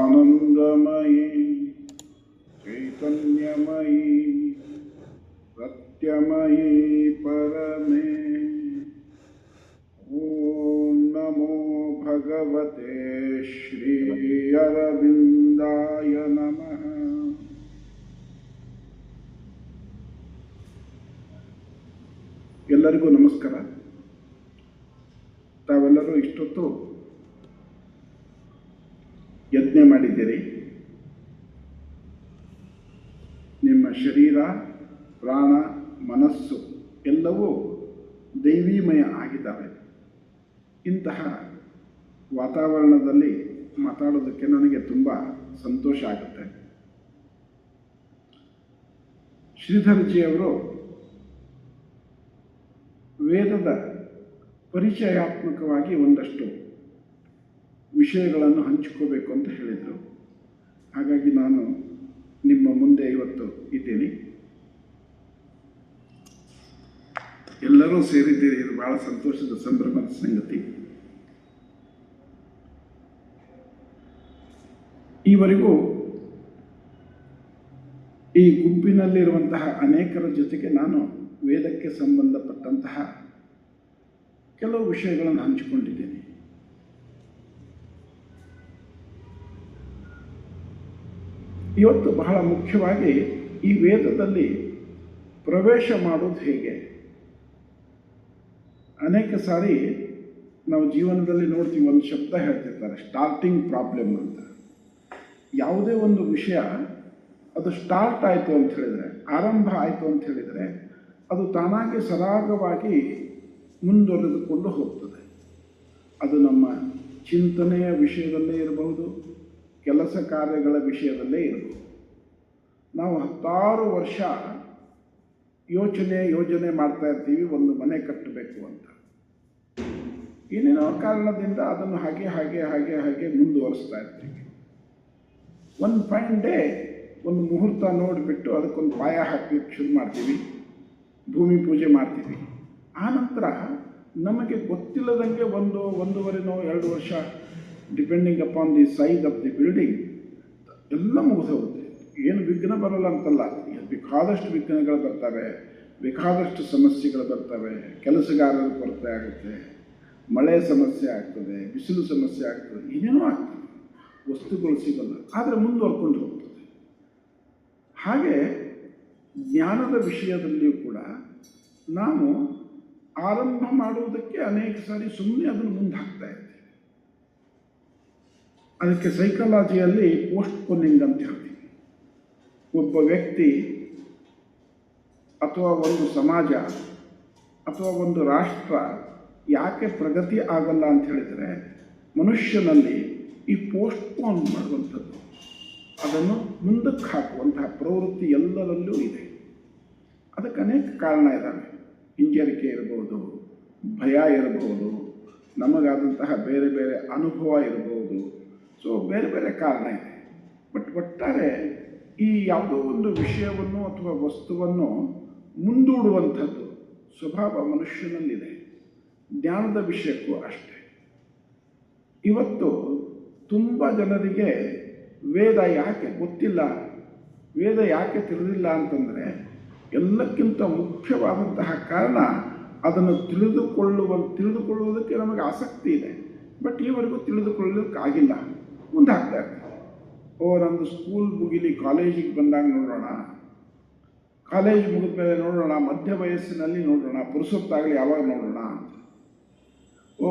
आनंदमयी चैतन्यमयी सत्यमयी परमे। ओम नमो भगवते श्री अरविंदाय नमः। ಎಲ್ಲರಿಗೂ ನಮಸ್ಕಾರ. ತಾವೆಲ್ಲರೂ ಇಷ್ಟೊತ್ತು ಯಜ್ಞ ಮಾಡಿದ್ದೀರಿ. ನಿಮ್ಮ ಶರೀರ, ಪ್ರಾಣ, ಮನಸ್ಸು ಎಲ್ಲವೂ ದೈವೀಮಯ ಆಗಿದ್ದಾವೆ. ಇಂತಹ ವಾತಾವರಣದಲ್ಲಿ ಮಾತಾಡೋದಕ್ಕೆ ನನಗೆ ತುಂಬ ಸಂತೋಷ ಆಗುತ್ತೆ. ಶ್ರೀಧರ್ಜಿಯವರು ವೇದದ ಪರಿಚಯಾತ್ಮಕವಾಗಿ ಒಂದಷ್ಟು ವಿಷಯಗಳನ್ನು ಹಂಚಿಕೋಬೇಕು ಅಂತ ಹೇಳಿದರು. ಹಾಗಾಗಿ ನಾನು ನಿಮ್ಮ ಮುಂದೆ ಇವತ್ತು ಇದ್ದೀನಿ. ಎಲ್ಲರೂ ಸೇರಿದ್ದೀರಿ, ಇದು ಬಹಳ ಸಂತೋಷದ ಸಂಭ್ರಮದ ಸಂಗತಿ. ಈವರೆಗೂ ಈ ಗುಂಪಿನಲ್ಲಿರುವಂತಹ ಅನೇಕರ ಜೊತೆಗೆ ನಾನು ವೇದಕ್ಕೆ ಸಂಬಂಧಪಟ್ಟಂತಹ ಕೆಲವು ವಿಷಯಗಳನ್ನು ಹಂಚಿಕೊಂಡಿದ್ದೇನೆ. ಇವತ್ತು ಬಹಳ ಮುಖ್ಯವಾಗಿ ಈ ವೇದದಲ್ಲಿ ಪ್ರವೇಶ ಮಾಡೋದು ಹೇಗೆ. ಅನೇಕ ಸಾರಿ ನಾವು ಜೀವನದಲ್ಲಿ ನೋಡ್ತೀವಿ, ಒಂದು ಶಬ್ದ ಹೇಳ್ತಿರ್ತಾರೆ, ಸ್ಟಾರ್ಟಿಂಗ್ ಪ್ರಾಬ್ಲಮ್ ಅಂತ. ಯಾವುದೇ ಒಂದು ವಿಷಯ ಅದು ಸ್ಟಾರ್ಟ್ ಆಯಿತು ಅಂತ ಹೇಳಿದರೆ, ಆರಂಭ ಆಯಿತು ಅಂತ ಹೇಳಿದರೆ, ಅದು ತಾನಾಗಿ ಸರಾಗವಾಗಿ ಮುಂದುವರೆದುಕೊಂಡು ಹೋಗ್ತದೆ. ಅದು ನಮ್ಮ ಚಿಂತನೆಯ ವಿಷಯದಲ್ಲೇ ಇರಬಹುದು, ಕೆಲಸ ಕಾರ್ಯಗಳ ವಿಷಯದಲ್ಲೇ ಇರಬಹುದು. ನಾವು 10 ವರ್ಷ ಯೋಜನೆ ಮಾಡ್ತಾ ಇರ್ತೀವಿ, ಒಂದು ಮನೆ ಕಟ್ಟಬೇಕು ಅಂತ. ಏನೇನೋ ಕಾರಣದಿಂದ ಅದನ್ನು ಹಾಗೆ ಮುಂದುವರಿಸ್ತಾ ಇರ್ತೀವಿ. ಒಂದು ಫೈನ್ ಡೇ ಒಂದು ಮುಹೂರ್ತ ನೋಡಿಬಿಟ್ಟು ಅದಕ್ಕೊಂದು ಪಾಯ ಹಾಕಲಿಕ್ಕೆ ಶುರು ಮಾಡ್ತೀವಿ, ಭೂಮಿ ಪೂಜೆ ಮಾಡ್ತೀವಿ. ಆನಂತರ ನಮಗೆ ಗೊತ್ತಿಲ್ಲದಂಗೆ 1.5 ವರ್ಷ, depending upon the size of the building, ಎಲ್ಲ ಮುಗಿದೋಗುತ್ತೆ. ಏನು ವಿಘ್ನ ಬರಲ್ಲ ಅಂತಲ್ಲ, ಬೇಕಾದಷ್ಟು ವಿಘ್ನಗಳು ಬರ್ತವೆ, ಬೇಕಾದಷ್ಟು ಸಮಸ್ಯೆಗಳು ಬರ್ತವೆ. ಕೆಲಸಗಾರರ ಕೊರತೆ ಆಗುತ್ತೆ, ಮಳೆ ಸಮಸ್ಯೆ ಆಗ್ತದೆ, ಬಿಸಿಲು ಸಮಸ್ಯೆ ಆಗ್ತದೆ, ಏನೇನೋ ಆಗ್ತದೆ, ವಸ್ತುಗಳು ಸಿಗಲ್ಲ. ಆದರೆ ಮುಂದುವರ್ಕೊಂಡು ಹೋಗ್ತದೆ. ಹಾಗೆ ಜ್ಞಾನದ ವಿಷಯದಲ್ಲಿಯೂ ಕೂಡ ನಾವು ಆರಂಭ ಮಾಡುವುದಕ್ಕೆ ಅನೇಕ ಸಾರಿ ಸುಮ್ಮನೆ ಅದನ್ನು ಮುಂದೆ ಹಾಕ್ತಾ ಇದ್ದೀವಿ. ಅದಕ್ಕೆ ಸೈಕಾಲಜಿಯಲ್ಲಿ ಪೋಸ್ಟ್ಪೋನಿಂಗ್ ಅಂತ ಹೇಳ್ತೀವಿ. ಒಬ್ಬ ವ್ಯಕ್ತಿ ಅಥವಾ ಒಂದು ಸಮಾಜ ಅಥವಾ ಒಂದು ರಾಷ್ಟ್ರ ಯಾಕೆ ಪ್ರಗತಿ ಆಗಲ್ಲ ಅಂತ ಹೇಳಿದರೆ, ಮನುಷ್ಯನಲ್ಲಿ ಈ ಪೋಸ್ಟ್ಪೋನ್ ಮಾಡುವಂಥದ್ದು, ಅದನ್ನು ಮುಂದಕ್ಕೆ ಹಾಕುವಂತಹ ಪ್ರವೃತ್ತಿ ಎಲ್ಲರಲ್ಲೂ ಇದೆ. ಅದಕ್ಕೆ ಅನೇಕ ಕಾರಣ ಇದ್ದಾವೆ. ಹಿಂಜರಿಕೆ ಇರಬಹುದು, ಭಯ ಇರಬಹುದು, ನಮಗಾದಂತಹ ಬೇರೆ ಬೇರೆ ಅನುಭವ ಇರಬಹುದು. ಸೊ ಬೇರೆ ಬೇರೆ ಕಾರಣ ಇದೆ. ಬಟ್ ಒಟ್ಟಾರೆ ಈ ಯಾವುದೋ ಒಂದು ವಿಷಯವನ್ನು ಅಥವಾ ವಸ್ತುವನ್ನು ಮುಂದೂಡುವಂಥದ್ದು ಸ್ವಭಾವ ಮನುಷ್ಯನಲ್ಲಿದೆ. ಜ್ಞಾನದ ವಿಷಯಕ್ಕೂ ಅಷ್ಟೇ. ಇವತ್ತು ತುಂಬ ಜನರಿಗೆ ವೇದ ಯಾಕೆ ಗೊತ್ತಿಲ್ಲ, ವೇದ ಯಾಕೆ ತಿಳಿದಿಲ್ಲ ಅಂತಂದರೆ, ಎಲ್ಲಕ್ಕಿಂತ ಮುಖ್ಯವಾದಂತಹ ಕಾರಣ ಅದನ್ನು ತಿಳಿದುಕೊಳ್ಳುವುದಕ್ಕೆ ನಮಗೆ ಆಸಕ್ತಿ ಇದೆ. ಬಟ್ ಈವರೆಗೂ ತಿಳಿದುಕೊಳ್ಳೋದಕ್ಕಾಗಿಲ್ಲ, ಮುಂದೆ ಹಾಕ್ತಾ ಇರ್ತಾರೆ. ನಮ್ಮದು ಸ್ಕೂಲ್ ಮುಗಿಲಿ, ಕಾಲೇಜಿಗೆ ಬಂದಾಗ ನೋಡೋಣ, ಕಾಲೇಜ್ ಮುಗಿದ ಮೇಲೆ ನೋಡೋಣ, ಮಧ್ಯ ವಯಸ್ಸಿನಲ್ಲಿ ನೋಡೋಣ, ಪುರುಸೊತ್ತಾಗಲಿ ಯಾವಾಗ ನೋಡೋಣ ಅಂತ.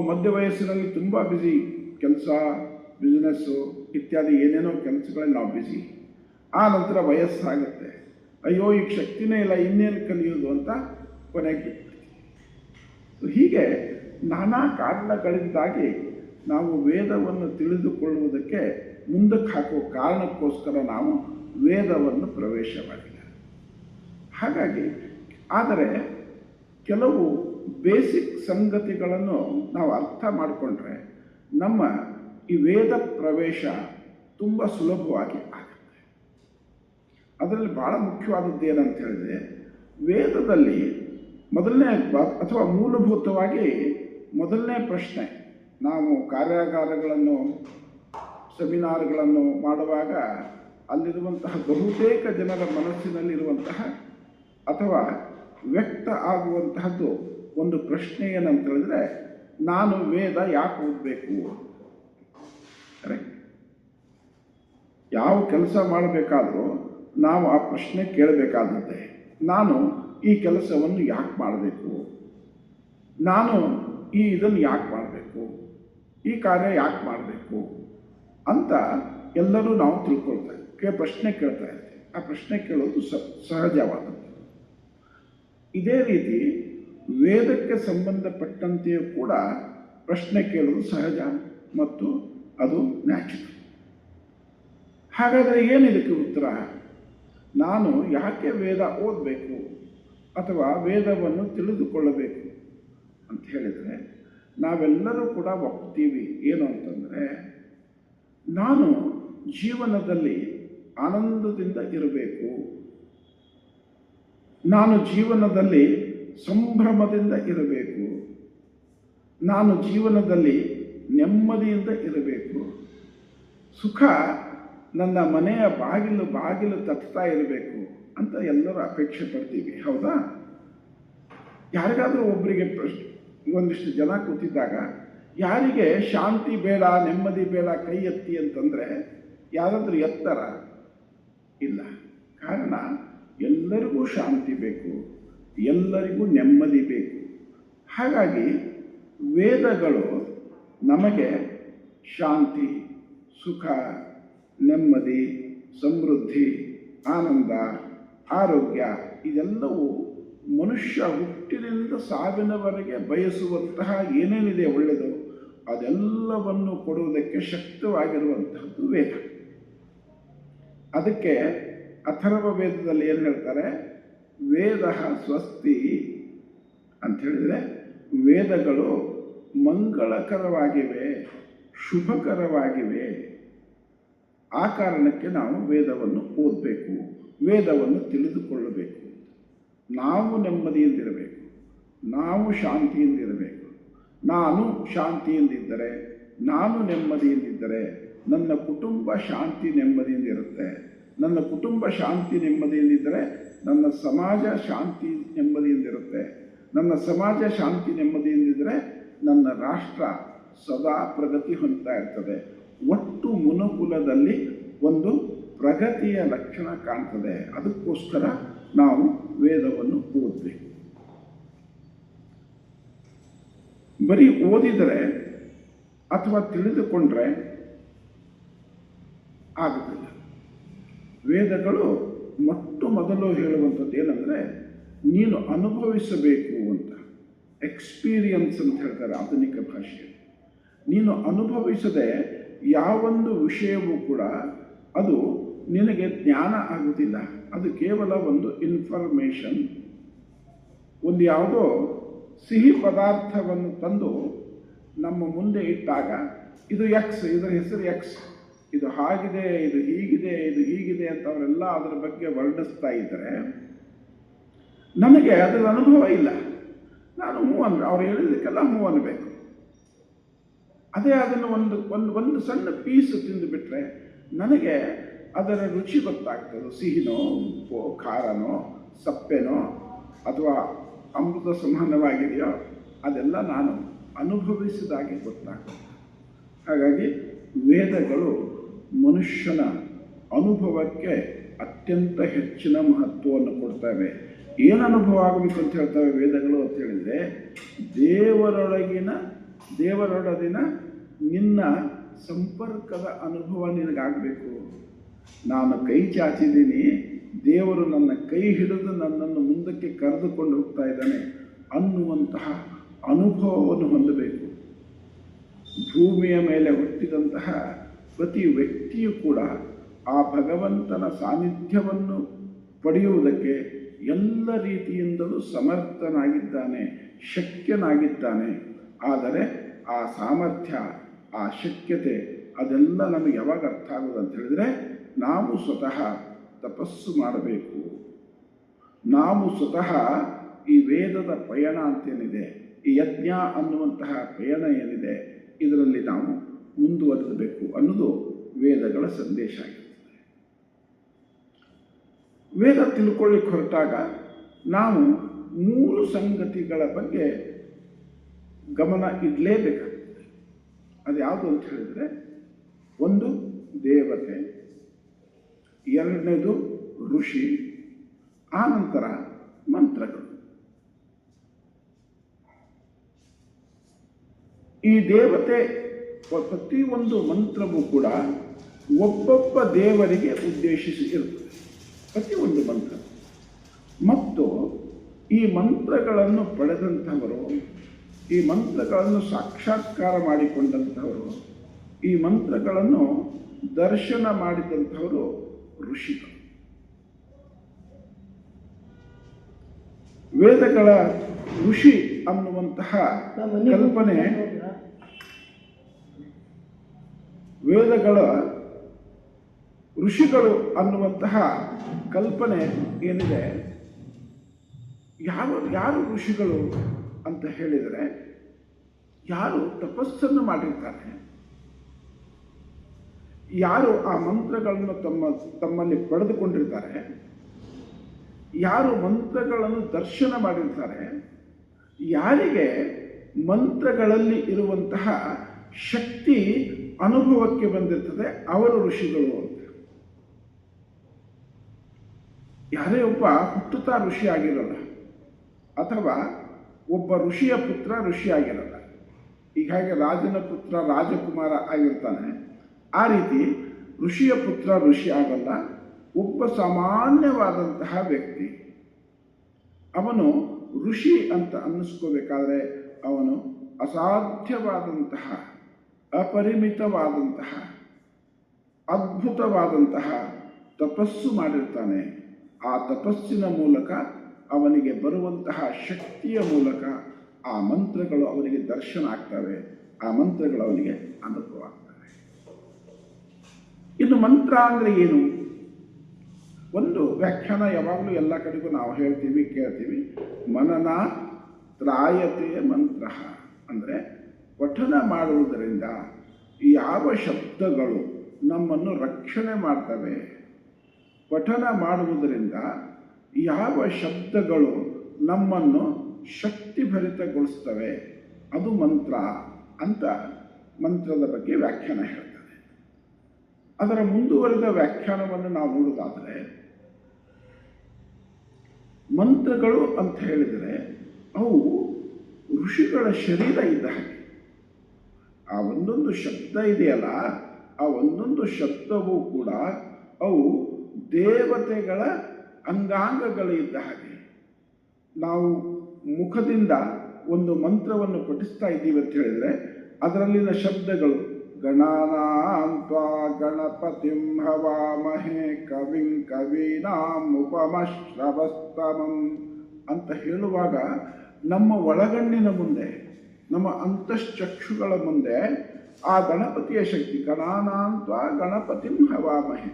ಮಧ್ಯ ವಯಸ್ಸಿನಲ್ಲಿ ತುಂಬ ಬ್ಯುಸಿ, ಕೆಲಸ, ಬಿಸ್ನೆಸ್ಸು ಇತ್ಯಾದಿ ಏನೇನೋ ಕೆಲಸಗಳಲ್ಲಿ ನಾವು ಬ್ಯುಸಿ. ಆ ನಂತರ ವಯಸ್ಸಾಗುತ್ತೆ, ಅಯ್ಯೋ ಈಗ ಶಕ್ತಿನೇ ಇಲ್ಲ, ಇನ್ನೇನು ಕಲಿಯೋದು ಅಂತ ಕೊನೆಗೆ ಬಿಟ್ಬಿಡ್ತೀವಿ. ಹೀಗೆ ನಾನಾ ಕಾರಣಗಳಿಂದಾಗಿ ನಾವು ವೇದವನ್ನು ತಿಳಿದುಕೊಳ್ಳುವುದಕ್ಕೆ ಮುಂದಕ್ಕೆ ಹಾಕುವ ಕಾರಣಕ್ಕೋಸ್ಕರ ನಾವು ವೇದವನ್ನು ಪ್ರವೇಶ ಮಾಡಿಲ್ಲ. ಹಾಗಾಗಿ ಆದರೆ ಕೆಲವು ಬೇಸಿಕ್ ಸಂಗತಿಗಳನ್ನು ನಾವು ಅರ್ಥ ಮಾಡಿಕೊಂಡ್ರೆ ನಮ್ಮ ಈ ವೇದ ಪ್ರವೇಶ ತುಂಬ ಸುಲಭವಾಗಿ ಆಗುತ್ತೆ. ಅದರಲ್ಲಿ ಭಾಳ ಮುಖ್ಯವಾದದ್ದು ಏನಂತ ಹೇಳಿದರೆ, ವೇದದಲ್ಲಿ ಮೊದಲನೇ ಅಥವಾ ಮೂಲಭೂತವಾಗಿ ಮೊದಲನೇ ಪ್ರಶ್ನೆ, ನಾವು ಕಾರ್ಯಾಗಾರಗಳನ್ನು ಸೆಮಿನಾರ್ಗಳನ್ನು ಮಾಡುವಾಗ ಅಲ್ಲಿರುವಂತಹ ಬಹುತೇಕ ಜನರ ಮನಸ್ಸಿನಲ್ಲಿರುವಂತಹ ಅಥವಾ ವ್ಯಕ್ತ ಆಗುವಂತಹದ್ದು ಒಂದು ಪ್ರಶ್ನೆ ಏನಂತ ಹೇಳಿದ್ರೆ, ನಾನು ವೇದ ಯಾಕೆ ಓದಬೇಕು? ಕರೆಕ್ಟ್. ಯಾವ ಕೆಲಸ ಮಾಡಬೇಕಾದ್ರೂ ನಾವು ಆ ಪ್ರಶ್ನೆ ಕೇಳಬೇಕಾಗುತ್ತೆ. ನಾನು ಈ ಕೆಲಸವನ್ನು ಯಾಕೆ ಮಾಡಬೇಕು? ನಾನು ಇದನ್ನು ಯಾಕೆ ಮಾಡಬೇಕು? ಈ ಕಾರ್ಯ ಯಾಕೆ ಮಾಡಬೇಕು ಅಂತ ಎಲ್ಲರೂ ನಾವು ತಿಳ್ಕೊಳ್ತಾ ಪ್ರಶ್ನೆ ಕೇಳ್ತಾ ಇರ್ತೀವಿ. ಆ ಪ್ರಶ್ನೆ ಕೇಳೋದು ಸಹಜವಾದದ್ದು. ಇದೇ ರೀತಿ ವೇದಕ್ಕೆ ಸಂಬಂಧಪಟ್ಟಂತೆಯೂ ಕೂಡ ಪ್ರಶ್ನೆ ಕೇಳೋದು ಸಹಜ ಮತ್ತು ಅದು ನ್ಯಾಚುರಲ್. ಹಾಗಾದರೆ ಏನಿದಕ್ಕೆ ಉತ್ತರ? ನಾನು ಯಾಕೆ ವೇದ ಓದಬೇಕು ಅಥವಾ ವೇದವನ್ನು ತಿಳಿದುಕೊಳ್ಳಬೇಕು ಅಂತ ಹೇಳಿದರೆ, ನಾವೆಲ್ಲರೂ ಕೂಡ ಒಪ್ತೀವಿ ಏನು ಅಂತಂದರೆ, ನಾನು ಜೀವನದಲ್ಲಿ ಆನಂದದಿಂದ ಇರಬೇಕು, ನಾನು ಜೀವನದಲ್ಲಿ ಸಂಭ್ರಮದಿಂದ ಇರಬೇಕು, ನಾನು ಜೀವನದಲ್ಲಿ ನೆಮ್ಮದಿಯಿಂದ ಇರಬೇಕು, ಸುಖ ನನ್ನ ಮನೆಯ ಬಾಗಿಲು ತಟ್ತಾ ಇರಬೇಕು ಅಂತ ಎಲ್ಲರೂ ಅಪೇಕ್ಷೆ ಪಡ್ತೀವಿ. ಹೌದಾ? ಯಾರಿಗಾದರೂ ಒಬ್ಬರಿಗೆ ಒಂದಿಷ್ಟು ಜನ ಕೂತಿದ್ದಾಗ ಯಾರಿಗೆ ಶಾಂತಿ ಬೇಡ, ನೆಮ್ಮದಿ ಬೇಡ, ಕೈ ಎತ್ತಿ ಅಂತಂದರೆ ಯಾರಾದರೂ ಎತ್ತರ? ಇಲ್ಲ. ಕಾರಣ ಎಲ್ಲರಿಗೂ ಶಾಂತಿ ಬೇಕು, ಎಲ್ಲರಿಗೂ ನೆಮ್ಮದಿ ಬೇಕು. ಹಾಗಾಗಿ ವೇದಗಳು ನಮಗೆ ಶಾಂತಿ, ಸುಖ, ನೆಮ್ಮದಿ, ಸಮೃದ್ಧಿ, ಆನಂದ, ಆರೋಗ್ಯ ಇದೆಲ್ಲವೂ ಮನುಷ್ಯ ಹುಟ್ಟಿನಿಂದ ಸಾವಿನವರೆಗೆ ಬಯಸುವಂತಹ ಏನೇನಿದೆ ಒಳ್ಳೆಯದು ಅದೆಲ್ಲವನ್ನು ಕೊಡುವುದಕ್ಕೆ ಶಕ್ತವಾಗಿರುವಂತಹದ್ದು ವೇದ. ಅದಕ್ಕೆ ಅಥರ್ವ ವೇದದಲ್ಲಿ ಏನು ಹೇಳ್ತಾರೆ? ವೇದ ಸ್ವಸ್ತಿ ಅಂತ ಹೇಳಿದರೆ ವೇದಗಳು ಮಂಗಳಕರವಾಗಿವೆ, ಶುಭಕರವಾಗಿವೆ. ಆ ಕಾರಣಕ್ಕೆ ನಾವು ವೇದವನ್ನು ಓದಬೇಕು, ವೇದವನ್ನು ತಿಳಿದುಕೊಳ್ಳಬೇಕು. ನಾವು ನೆಮ್ಮದಿಯಿಂದಿರಬೇಕು, ನಾವು ಶಾಂತಿಯಿಂದಿರಬೇಕು. ನಾನು ಶಾಂತಿಯಿಂದಿದ್ದರೆ, ನಾನು ನೆಮ್ಮದಿಯಿಂದಿದ್ದರೆ ನನ್ನ ಕುಟುಂಬ ಶಾಂತಿ ನೆಮ್ಮದಿಯಿಂದಿರುತ್ತೆ. ನನ್ನ ಕುಟುಂಬ ಶಾಂತಿ ನೆಮ್ಮದಿಯಿಂದಿದ್ದರೆ ನನ್ನ ಸಮಾಜ ಶಾಂತಿ ನೆಮ್ಮದಿಯಿಂದಿರುತ್ತೆ. ನನ್ನ ಸಮಾಜ ಶಾಂತಿ ನೆಮ್ಮದಿಯಿಂದಿದ್ದರೆ ನನ್ನ ರಾಷ್ಟ್ರ ಸದಾ ಪ್ರಗತಿ ಹೊಂದ್ತಾ ಇರ್ತದೆ. ಒಟ್ಟು ಮನುಕುಲದಲ್ಲಿ ಒಂದು ಪ್ರಗತಿಯ ಲಕ್ಷಣ ಕಾಣ್ತದೆ. ಅದಕ್ಕೋಸ್ಕರ ನಾವು ವೇದವನ್ನು ಓದಬೇಕು. ಬರೀ ಓದಿದರೆ ಅಥವಾ ತಿಳಿದುಕೊಂಡ್ರೆ ಆಗುತ್ತಿಲ್ಲ. ವೇದಗಳು ಮೊದಲು ಹೇಳುವಂಥದ್ದು ಏನಂದರೆ, ನೀನು ಅನುಭವಿಸಬೇಕು ಅಂತ. ಎಕ್ಸ್ಪೀರಿಯನ್ಸ್ ಅಂತ ಹೇಳ್ತಾರೆ ಆಧುನಿಕ ಭಾಷೆಯಲ್ಲಿ. ನೀನು ಅನುಭವಿಸದೆ ಯಾವೊಂದು ವಿಷಯವೂ ಕೂಡ ಅದು ನಿನಗೆ ಜ್ಞಾನ ಆಗುವುದಿಲ್ಲ. ಅದು ಕೇವಲ ಒಂದು ಇನ್ಫಾರ್ಮೇಷನ್. ಒಂದು ಯಾವುದೋ ಸಿಹಿ ಪದಾರ್ಥವನ್ನು ತಂದು ನಮ್ಮ ಮುಂದೆ ಇಟ್ಟಾಗ ಇದು ಎಕ್ಸ್, ಇದರ ಹೆಸರು ಎಕ್ಸ್, ಇದು ಹಾಗಿದೆ, ಇದು ಹೀಗಿದೆ, ಇದು ಹೀಗಿದೆ ಅಂತ ಅವರೆಲ್ಲ ಅದರ ಬಗ್ಗೆ ವರ್ಣಿಸ್ತಾ ಇದ್ದರೆ ನನಗೆ ಅದರ ಅನುಭವ ಇಲ್ಲ. ನಾನು ಅವ್ರು ಹೇಳಿದಕ್ಕೆಲ್ಲ ಅನ್ಬೇಕು. ಅದೇ ಅದನ್ನು ಒಂದು ಸಣ್ಣ ಪೀಸು ತಿಂದುಬಿಟ್ರೆ ನನಗೆ ಅದರ ರುಚಿ ಗೊತ್ತಾಗ್ತದೆ. ಸಿಹಿನೋ, ಉಪ್ಪೋ, ಖಾರನೋ, ಸಪ್ಪೆನೋ ಅಥವಾ ಅಮೃತ ಸಮಾನವಾಗಿದೆಯೋ ಅದೆಲ್ಲ ನಾನು ಅನುಭವಿಸಿದಾಗೆ ಗೊತ್ತಾಗ್ತದೆ. ಹಾಗಾಗಿ ವೇದಗಳು ಮನುಷ್ಯನ ಅನುಭವಕ್ಕೆ ಅತ್ಯಂತ ಹೆಚ್ಚಿನ ಮಹತ್ವವನ್ನು ಕೊಡ್ತವೆ. ಏನು ಅನುಭವ ಆಗಬೇಕು ಅಂತ ಹೇಳ್ತವೆ ವೇದಗಳು ಅಂತ ಹೇಳಿದರೆ, ದೇವರೊಡದಿನ ನಿನ್ನ ಸಂಪರ್ಕದ ಅನುಭವ ನಿನಗಾಗಬೇಕು. ನಾನು ಕೈ ಚಾಚಿದ್ದೀನಿ, ದೇವರು ನನ್ನ ಕೈ ಹಿಡಿದು ನನ್ನನ್ನು ಮುಂದಕ್ಕೆ ಕರೆದುಕೊಂಡು ಹೋಗ್ತಾ ಇದ್ದಾನೆ ಅನ್ನುವಂತಹ ಅನುಭವವನ್ನು ಹೊಂದಬೇಕು. ಭೂಮಿಯ ಮೇಲೆ ಹುಟ್ಟಿದಂತಹ ಪ್ರತಿ ವ್ಯಕ್ತಿಯೂ ಕೂಡ ಆ ಭಗವಂತನ ಸಾನ್ನಿಧ್ಯವನ್ನು ಪಡೆಯುವುದಕ್ಕೆ ಎಲ್ಲ ರೀತಿಯಿಂದಲೂ ಸಮರ್ಥನಾಗಿದ್ದಾನೆ, ಶಕ್ಯನಾಗಿದ್ದಾನೆ. ಆದರೆ ಆ ಸಾಮರ್ಥ್ಯ, ಆ ಶಕ್ಯತೆ ಅದೆಲ್ಲ ನಮಗೆ ಯಾವಾಗ ಅರ್ಥ ಆಗೋದು ಅಂತ ಹೇಳಿದರೆ, ನಾವು ಸ್ವತಃ ತಪಸ್ಸು ಮಾಡಬೇಕು. ನಾವು ಸ್ವತಃ ಈ ವೇದದ ಪಯಣ ಅಂತೇನಿದೆ, ಈ ಯಜ್ಞ ಅನ್ನುವಂತಹ ಪಯಣ ಏನಿದೆ, ಇದರಲ್ಲಿ ನಾವು ಮುಂದುವರೆಸಬೇಕು ಅನ್ನೋದು ವೇದಗಳ ಸಂದೇಶ ಆಗಿರ್ತದೆ. ವೇದ ತಿಳ್ಕೊಳ್ಳಿಕ್ಕೆ ಹೊರಟಾಗ ನಾವು 3 ಸಂಗತಿಗಳ ಬಗ್ಗೆ ಗಮನ ಇಡಲೇಬೇಕಾಗ್ತದೆ. ಅದು ಯಾವುದು ಅಂತ ಹೇಳಿದರೆ, ಒಂದು ದೇವತೆ, ಎರಡನೇದು ಋಷಿ, ಆನಂತರ ಮಂತ್ರಗಳು. ಈ ದೇವತೆ ಪ್ರತಿಯೊಂದು ಮಂತ್ರವೂ ಕೂಡ ಒಬ್ಬೊಬ್ಬ ದೇವರಿಗೆ ಉದ್ದೇಶಿಸಿ ಇರುತ್ತದೆ, ಪ್ರತಿಯೊಂದು ಮಂತ್ರ. ಮತ್ತು ಈ ಮಂತ್ರಗಳನ್ನು ಪಡೆದಂಥವರು, ಈ ಮಂತ್ರಗಳನ್ನು ಸಾಕ್ಷಾತ್ಕಾರ ಮಾಡಿಕೊಂಡಂಥವರು, ಈ ಮಂತ್ರಗಳನ್ನು ದರ್ಶನ ಮಾಡಿದಂಥವರು ಋಷಿಗಳು. ವೇದಗಳ ಋಷಿ ಅನ್ನುವಂತಹ ಕಲ್ಪನೆ, ವೇದಗಳ ಋಷಿಗಳು ಅನ್ನುವಂತಹ ಕಲ್ಪನೆ ಏನಿದೆ, ಯಾರು ಋಷಿಗಳು ಅಂತ ಹೇಳಿದರೆ, ಯಾರು ತಪಸ್ಸನ್ನು ಮಾಡಿರ್ತಾರೆ, ಯಾರು ಆ ಮಂತ್ರಗಳನ್ನು ತಮ್ಮಲ್ಲಿ ಪಡೆದುಕೊಂಡಿರ್ತಾರೆ, ಯಾರು ಮಂತ್ರಗಳನ್ನು ದರ್ಶನ ಮಾಡಿರ್ತಾರೆ, ಯಾರಿಗೆ ಮಂತ್ರಗಳಲ್ಲಿ ಇರುವಂತಹ ಶಕ್ತಿ ಅನುಭವಕ್ಕೆ ಬಂದಿರ್ತದೆ, ಅವರು ಋಷಿಗಳು ಅಂತ. ಯಾರೇ ಒಬ್ಬ ಹುಟ್ಟುತ್ತಾ ಋಷಿ ಆಗಿರಲ್ಲ, ಅಥವಾ ಒಬ್ಬ ಋಷಿಯ ಪುತ್ರ ಋಷಿ ಆಗಿರಲ್ಲ. ಈಗ ಹಾಗೆ ರಾಜನ ಪುತ್ರ ರಾಜಕುಮಾರ ಆಗಿರ್ತಾನೆ, ಆ ರೀತಿ ಋಷಿಯ ಪುತ್ರ ಋಷಿ ಆಗಲ್ಲ. ಒಬ್ಬ ಸಾಮಾನ್ಯವಾದಂತಹ ವ್ಯಕ್ತಿ ಅವನು ಋಷಿ ಅಂತ ಅನ್ನಿಸ್ಕೋಬೇಕಾದ್ರೆ ಅವನು ಅಸಾಧ್ಯವಾದಂತಹ, ಅಪರಿಮಿತವಾದಂತಹ, ಅದ್ಭುತವಾದಂತಹ ತಪಸ್ಸು ಮಾಡಿರ್ತಾನೆ. ಆ ತಪಸ್ಸಿನ ಮೂಲಕ ಅವನಿಗೆ ಬರುವಂತಹ ಶಕ್ತಿಯ ಮೂಲಕ ಆ ಮಂತ್ರಗಳು ಅವನಿಗೆ ದರ್ಶನ ಆಗ್ತವೆ, ಆ ಮಂತ್ರಗಳು ಅವನಿಗೆ ಅನುಭವ ಆಗ್ತವೆ. ಇನ್ನು ಮಂತ್ರ ಅಂದರೆ ಏನು? ಒಂದು ವ್ಯಾಖ್ಯಾನ ಯಾವಾಗಲೂ ಎಲ್ಲ ಕಡೆಗೂ ನಾವು ಹೇಳ್ತೀವಿ, ಕೇಳ್ತೀವಿ. ಮನನ ತ್ರಾಯತೆ ಮಂತ್ರ ಅಂದರೆ ಪಠನ ಮಾಡುವುದರಿಂದ ಯಾವ ಶಬ್ದಗಳು ನಮ್ಮನ್ನು ರಕ್ಷಣೆ ಮಾಡ್ತವೆ, ಪಠನ ಮಾಡುವುದರಿಂದ ಯಾವ ಶಬ್ದಗಳು ನಮ್ಮನ್ನು ಶಕ್ತಿಭರಿತಗೊಳಿಸ್ತವೆ, ಅದು ಮಂತ್ರ ಅಂತ ಮಂತ್ರದ ಬಗ್ಗೆ ವ್ಯಾಖ್ಯಾನ ಹೇಳ್ತಾರೆ. ಅದರ ಮುಂದುವರೆದ ವ್ಯಾಖ್ಯಾನವನ್ನು ನಾವು ನೋಡುವುದಾದರೆ, ಮಂತ್ರಗಳು ಅಂತ ಹೇಳಿದರೆ ಅವು ಋಷಿಗಳ ಶರೀರ ಇದ್ದ ಹಾಗೆ. ಆ ಒಂದೊಂದು ಶಬ್ದ ಇದೆಯಲ್ಲ, ಆ ಒಂದೊಂದು ಶಬ್ದವೂ ಕೂಡ ಅವು ದೇವತೆಗಳ ಅಂಗಾಂಗಗಳಿದ್ದ ಹಾಗೆ. ನಾವು ಮುಖದಿಂದ ಒಂದು ಮಂತ್ರವನ್ನು ಪಠಿಸ್ತಾ ಇದ್ದೀವಿ ಅಂತ ಹೇಳಿದರೆ ಅದರಲ್ಲಿನ ಶಬ್ದಗಳು ಗಣಾನಾಂತ್ವಾ ಗಣಪತಿಂ ಹವಾಮಹೇ ಕವಿಂ ಕವೀನಾಂ ಉಪಮಶ್ರವಸ್ತಮಂ ಅಂತ ಹೇಳುವಾಗ ನಮ್ಮ ಒಳಗಣ್ಣಿನ ಮುಂದೆ, ನಮ್ಮ ಅಂತಶ್ಚಕ್ಷುಗಳ ಮುಂದೆ ಆ ಗಣಪತಿಯ ಶಕ್ತಿ, ಗಣಾನಾಂತ್ವಾ ಗಣಪತಿಂ ಹವಾಮಹೇ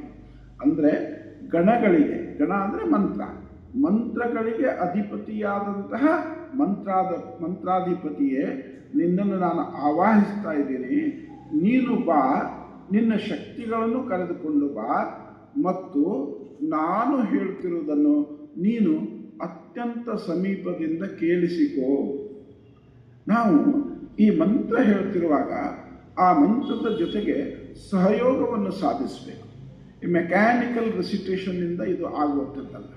ಅಂದರೆ ಗಣಗಳಿಗೆ, ಗಣ ಅಂದರೆ ಮಂತ್ರ, ಮಂತ್ರಗಳಿಗೆ ಅಧಿಪತಿಯಾದಂತಹ ಮಂತ್ರಾಧಿಪತಿಯೇ, ನಿನ್ನನ್ನು ನಾನು ಆವಾಹಿಸ್ತಾ ಇದ್ದೀನಿ, ನೀನು ಬಾ, ನಿನ್ನ ಶಕ್ತಿಗಳನ್ನು ಕರೆದುಕೊಂಡು ಬಾ, ಮತ್ತು ನಾನು ಹೇಳ್ತಿರುವುದನ್ನು ನೀನು ಅತ್ಯಂತ ಸಮೀಪದಿಂದ ಕೇಳಿಸಿಕೋ. ನಾವು ಈ ಮಂತ್ರ ಹೇಳ್ತಿರುವಾಗ ಆ ಮಂತ್ರದ ಜೊತೆಗೆ ಸಹಯೋಗವನ್ನು ಸಾಧಿಸಬೇಕು. ಈ ಮೆಕ್ಯಾನಿಕಲ್ ರೆಸಿಟೇಷನ್ನಿಂದ ಇದು ಆಗುವಂಥದ್ದಲ್ಲ.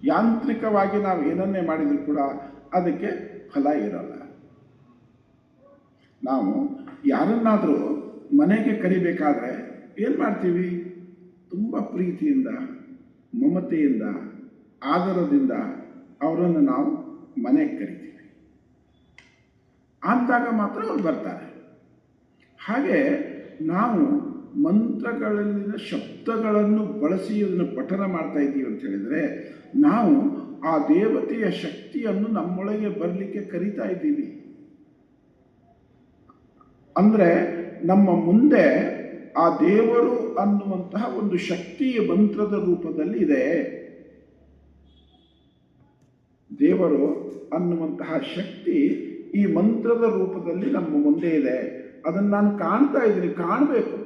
ಯಾಂತ್ರಿಕವಾಗಿ ನಾವು ಏನನ್ನೇ ಮಾಡಿದರೂ ಕೂಡ ಅದಕ್ಕೆ ಫಲ ಇರಲ್ಲ. ನಾವು ಯಾರನ್ನಾದರೂ ಮನೆಗೆ ಕರಿಬೇಕಾದ್ರೆ ಏನು ಮಾಡ್ತೀವಿ? ತುಂಬ ಪ್ರೀತಿಯಿಂದ, ಮಮತೆಯಿಂದ, ಆದರದಿಂದ ಅವರನ್ನು ನಾವು ಮನೆಗೆ ಕರಿತೀವಿ. ಅಂದಾಗ ಮಾತ್ರ ಅವ್ರು ಬರ್ತಾರೆ. ಹಾಗೆ ನಾವು ಮಂತ್ರಗಳಲ್ಲಿನ ಶಬ್ದಗಳನ್ನು ಬಳಸಿ ಅದನ್ನು ಪಠನ ಮಾಡ್ತಾ ಇದ್ದೀವಿ ಅಂತ ಹೇಳಿದರೆ ನಾವು ಆ ದೇವತೆಯ ಶಕ್ತಿಯನ್ನು ನಮ್ಮೊಳಗೆ ಬರಲಿಕ್ಕೆ ಕರಿತಾ ಇದ್ದೀವಿ. ಅಂದರೆ ನಮ್ಮ ಮುಂದೆ ಆ ದೇವರು ಅನ್ನುವಂತಹ ಒಂದು ಶಕ್ತಿಯ ಮಂತ್ರದ ರೂಪದಲ್ಲಿ ಇದೆ. ದೇವರು ಅನ್ನುವಂತಹ ಶಕ್ತಿ ಈ ಮಂತ್ರದ ರೂಪದಲ್ಲಿ ನಮ್ಮ ಮುಂದೆ ಇದೆ. ಅದನ್ನು ನಾನು ಕಾಣ್ತಾ ಇದ್ದೀನಿ, ಕಾಣಬೇಕು,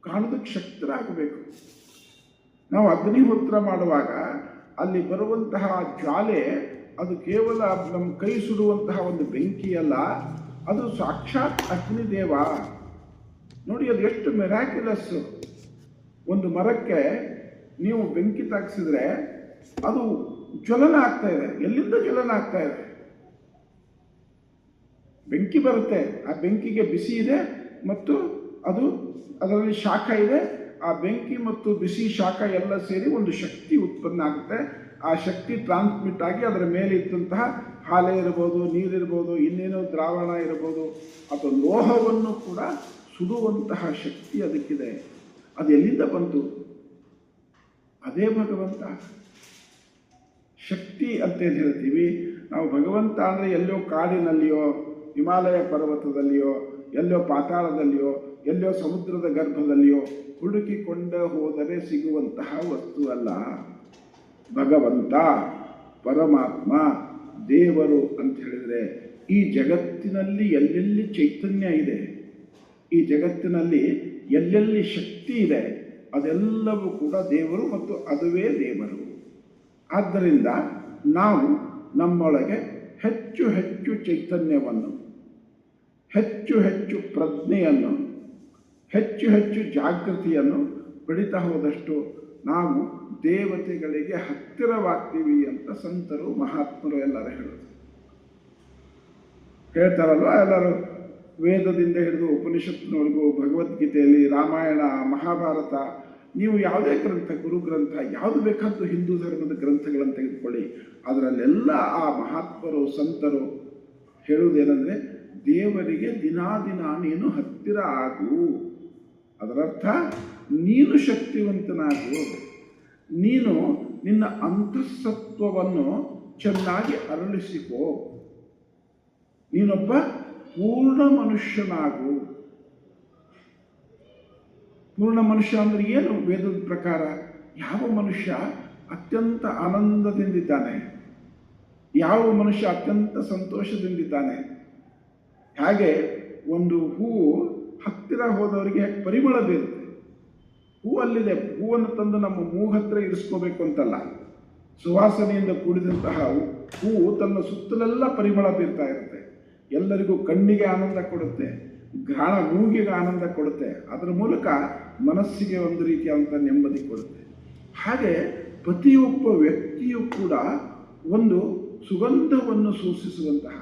ಕಾಣೋದಕ್ಕೆ ಶಕ್ತರಾಗಬೇಕು. ನಾವು ಅಗ್ನಿಹೋತ್ರ ಮಾಡುವಾಗ ಅಲ್ಲಿ ಬರುವಂತಹ ಜ್ವಾಲೆ ಅದು ಕೇವಲ ನಮ್ಮ ಕೈ ಸುಡುವಂತಹ ಒಂದು ಬೆಂಕಿಯಲ್ಲ, ಅದು ಸಾಕ್ಷಾತ್ ಅಗ್ನಿದೇವ. ನೋಡಿ ಅದು ಎಷ್ಟು ಮಿರಾಕ್ಯುಲಸ್. ಒಂದು ಮರಕ್ಕೆ ನೀವು ಬೆಂಕಿ ತಾಗಿಸಿದ್ರೆ ಅದು ಜ್ವಲನ ಆಗ್ತಾ ಇದೆ. ಎಲ್ಲಿಂದ ಜ್ವಲನ ಆಗ್ತಾ ಇದೆ? ಬೆಂಕಿ ಬರುತ್ತೆ, ಆ ಬೆಂಕಿಗೆ ಬಿಸಿ ಇದೆ ಮತ್ತು ಅದರಲ್ಲಿ ಶಾಖ ಇದೆ. ಆ ಬೆಂಕಿ ಮತ್ತು ಬಿಸಿ ಶಾಖ ಎಲ್ಲ ಸೇರಿ ಒಂದು ಶಕ್ತಿ ಉತ್ಪನ್ನ ಆಗುತ್ತೆ. ಆ ಶಕ್ತಿ ಟ್ರಾನ್ಸ್ಮಿಟ್ ಆಗಿ ಅದರ ಮೇಲೆ ಇದ್ದಂತಹ ಹಾಲೆ ಇರ್ಬೋದು, ನೀರಿರ್ಬೋದು, ಇನ್ನೇನೋ ದ್ರಾವಣ ಇರ್ಬೋದು, ಅಥವಾ ಲೋಹವನ್ನು ಕೂಡ ಸುಡುವಂತಹ ಶಕ್ತಿ ಅದಕ್ಕಿದೆ. ಅದು ಎಲ್ಲಿಂದ ಬಂತು? ಅದೇ ಭಗವಂತ ಶಕ್ತಿ ಅಂತೇನು ಹೇಳ್ತೀವಿ ನಾವು. ಭಗವಂತ ಅಂದರೆ ಎಲ್ಲೋ ಕಾಡಿನಲ್ಲಿಯೋ, ಹಿಮಾಲಯ ಪರ್ವತದಲ್ಲಿಯೋ, ಎಲ್ಲೋ ಪಾತಾಳದಲ್ಲಿಯೋ, ಎಲ್ಲೋ ಸಮುದ್ರದ ಗರ್ಭದಲ್ಲಿಯೋ ಹುಡುಕಿಕೊಂಡ ಹೋದರೆ ಸಿಗುವಂತಹ ವಸ್ತು ಅಲ್ಲ. ಭಗವಂತ, ಪರಮಾತ್ಮ, ದೇವರು ಅಂತ ಹೇಳಿದರೆ ಈ ಜಗತ್ತಿನಲ್ಲಿ ಎಲ್ಲೆಲ್ಲಿ ಚೈತನ್ಯ ಇದೆ, ಈ ಜಗತ್ತಿನಲ್ಲಿ ಎಲ್ಲೆಲ್ಲಿ ಶಕ್ತಿ ಇದೆ, ಅದೆಲ್ಲವೂ ಕೂಡ ದೇವರು ಮತ್ತು ಅದುವೇ ದೇವರು. ಆದ್ದರಿಂದ ನಾವು ನಮ್ಮೊಳಗೆ ಹೆಚ್ಚು ಹೆಚ್ಚು ಚೈತನ್ಯವನ್ನು, ಹೆಚ್ಚು ಹೆಚ್ಚು ಪ್ರಜ್ಞೆಯನ್ನು, ಹೆಚ್ಚು ಹೆಚ್ಚು ಜಾಗೃತಿಯನ್ನು ಬೆಳೀತಾ ಹೋದಷ್ಟು ನಾವು ದೇವತೆಗಳಿಗೆ ಹತ್ತಿರವಾಗ್ತೀವಿ ಅಂತ ಸಂತರು, ಮಹಾತ್ಮರು ಎಲ್ಲರೂ ಹೇಳ್ತಾರಲ್ವ. ಎಲ್ಲರೂ ವೇದದಿಂದ ಹಿಡಿದು ಉಪನಿಷತ್ತಿನವರೆಗೂ, ಭಗವದ್ಗೀತೆಯಲ್ಲಿ, ರಾಮಾಯಣ, ಮಹಾಭಾರತ, ನೀವು ಯಾವುದೇ ಗ್ರಂಥ, ಗುರು ಗ್ರಂಥ, ಯಾವುದು ಬೇಕಾದರೂ ಹಿಂದೂ ಧರ್ಮದ ಗ್ರಂಥಗಳನ್ನು ತೆಗೆದುಕೊಳ್ಳಿ, ಅದರಲ್ಲೆಲ್ಲ ಆ ಮಹಾತ್ಮರು, ಸಂತರು ಹೇಳುವುದೇನೆಂದರೆ ದೇವರಿಗೆ ದಿನಾ ದಿನ ನೀನು ಹತ್ತಿರ ಆಗು. ಅದರರ್ಥ ನೀನು ಶಕ್ತಿವಂತನಾಗು, ನೀನು ನಿನ್ನ ಅಂತಃಸತ್ವವನ್ನು ಚೆನ್ನಾಗಿ ಅರಳಿಸಿಕೋ, ನೀನೊಬ್ಬ ಪೂರ್ಣ ಮನುಷ್ಯನಾಗು. ಪೂರ್ಣ ಮನುಷ್ಯ ಅಂದರೆ ಏನು? ವೇದದ ಪ್ರಕಾರ ಯಾವ ಮನುಷ್ಯ ಅತ್ಯಂತ ಆನಂದದಿಂದಿದ್ದಾನೆ, ಯಾವ ಮನುಷ್ಯ ಅತ್ಯಂತ ಸಂತೋಷದಿಂದಿದ್ದಾನೆ. ಹಾಗೆ ಒಂದು ಹೂವು ಹತ್ತಿರ ಹೋದವರಿಗೆ ಪರಿಮಳ ಬೀರುತ್ತೆ. ಹೂವಲ್ಲಿದೆ, ಹೂವನ್ನು ತಂದು ನಮ್ಮ ಮೂಗತ್ರ ಇರಿಸ್ಕೋಬೇಕು ಅಂತಲ್ಲ. ಸುವಾಸನೆಯಿಂದ ಕೂಡಿದಂತಹ ಹೂವು ತನ್ನ ಸುತ್ತಲೆಲ್ಲ ಪರಿಮಳ ಬೀರ್ತಾ ಇರುತ್ತೆ. ಎಲ್ಲರಿಗೂ ಕಣ್ಣಿಗೆ ಆನಂದ ಕೊಡುತ್ತೆ, ಘ್ರಾಣ ಮೂಗಿಗೆ ಆನಂದ ಕೊಡುತ್ತೆ, ಅದರ ಮೂಲಕ ಮನಸ್ಸಿಗೆ ಒಂದು ರೀತಿಯಾದಂಥ ನೆಮ್ಮದಿ ಕೊಡುತ್ತೆ. ಹಾಗೆ ಪ್ರತಿಯೊಬ್ಬ ವ್ಯಕ್ತಿಯೂ ಕೂಡ ಒಂದು ಸುಗಂಧವನ್ನು ಸೂಚಿಸುವಂತಹ,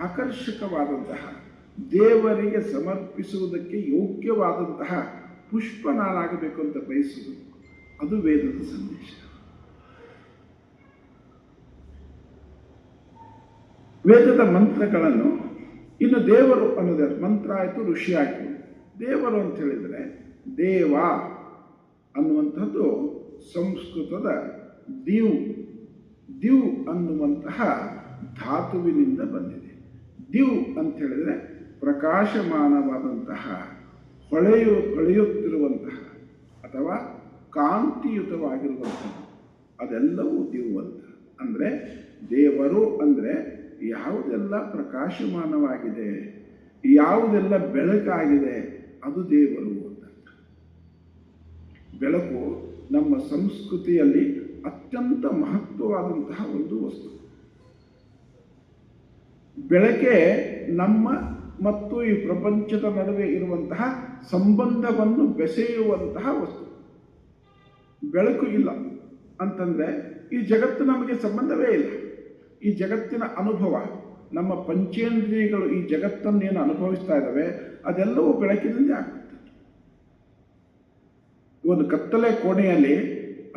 ಆಕರ್ಷಕವಾದಂತಹ, ದೇವರಿಗೆ ಸಮರ್ಪಿಸುವುದಕ್ಕೆ ಯೋಗ್ಯವಾದಂತಹ ಪುಷ್ಪ ನಾನಾಗಬೇಕು ಅಂತ ಬಯಸುವುದು, ಅದು ವೇದದ ಸಂದೇಶ. ವೇದದ ಮಂತ್ರಗಳನ್ನು, ಇನ್ನು ದೇವರು ಅನ್ನೋದೇ ಮಂತ್ರ ಆಯಿತು, ಋಷಿ ಆಯಿತು. ದೇವರು ಅಂತ ಹೇಳಿದರೆ ದೇವ ಅನ್ನುವಂಥದ್ದು ಸಂಸ್ಕೃತದ ದಿವ್ ಅನ್ನುವಂತಹ ಧಾತುವಿನಿಂದ ಬಂದಿದೆ. ದಿವ್ ಅಂತ ಹೇಳಿದರೆ ಪ್ರಕಾಶಮಾನವಾದಂತಹ, ಹೊಳೆಯುತ್ತಿರುವಂತಹ ಅಥವಾ ಕಾಂತಿಯುತವಾಗಿರುವಂತಹ, ಅದೆಲ್ಲವೂ ದಿವ್ ಅಂತ. ಅಂದರೆ ದೇವರು ಅಂದರೆ ಯಾವುದೆಲ್ಲ ಪ್ರಕಾಶಮಾನವಾಗಿದೆ, ಯಾವುದೆಲ್ಲ ಬೆಳಕಾಗಿದೆ, ಅದು ದೇವರು ಅಂತ. ಬೆಳಕು ನಮ್ಮ ಸಂಸ್ಕೃತಿಯಲ್ಲಿ ಅತ್ಯಂತ ಮಹತ್ವವಾದಂತಹ ಒಂದು ವಸ್ತು. ಬೆಳಕೆ ನಮ್ಮ ಮತ್ತು ಈ ಪ್ರಪಂಚದ ನಡುವೆ ಇರುವಂತಹ ಸಂಬಂಧವನ್ನು ಬೆಸೆಯುವಂತಹ ವಸ್ತು. ಬೆಳಕು ಇಲ್ಲ ಅಂತಂದರೆ ಈ ಜಗತ್ತು ನಮಗೆ ಸಂಬಂಧವೇ ಇಲ್ಲ. ಈ ಜಗತ್ತಿನ ಅನುಭವ, ನಮ್ಮ ಪಂಚೇಂದ್ರಿಯಗಳು ಈ ಜಗತ್ತನ್ನೇನು ಅನುಭವಿಸ್ತಾ ಇದ್ದಾವೆ ಅದೆಲ್ಲವೂ ಬೆಳಕಿನಿಂದ ಆಗುತ್ತೆ. ಒಂದು ಕತ್ತಲೆ ಕೋಣೆಯಲ್ಲಿ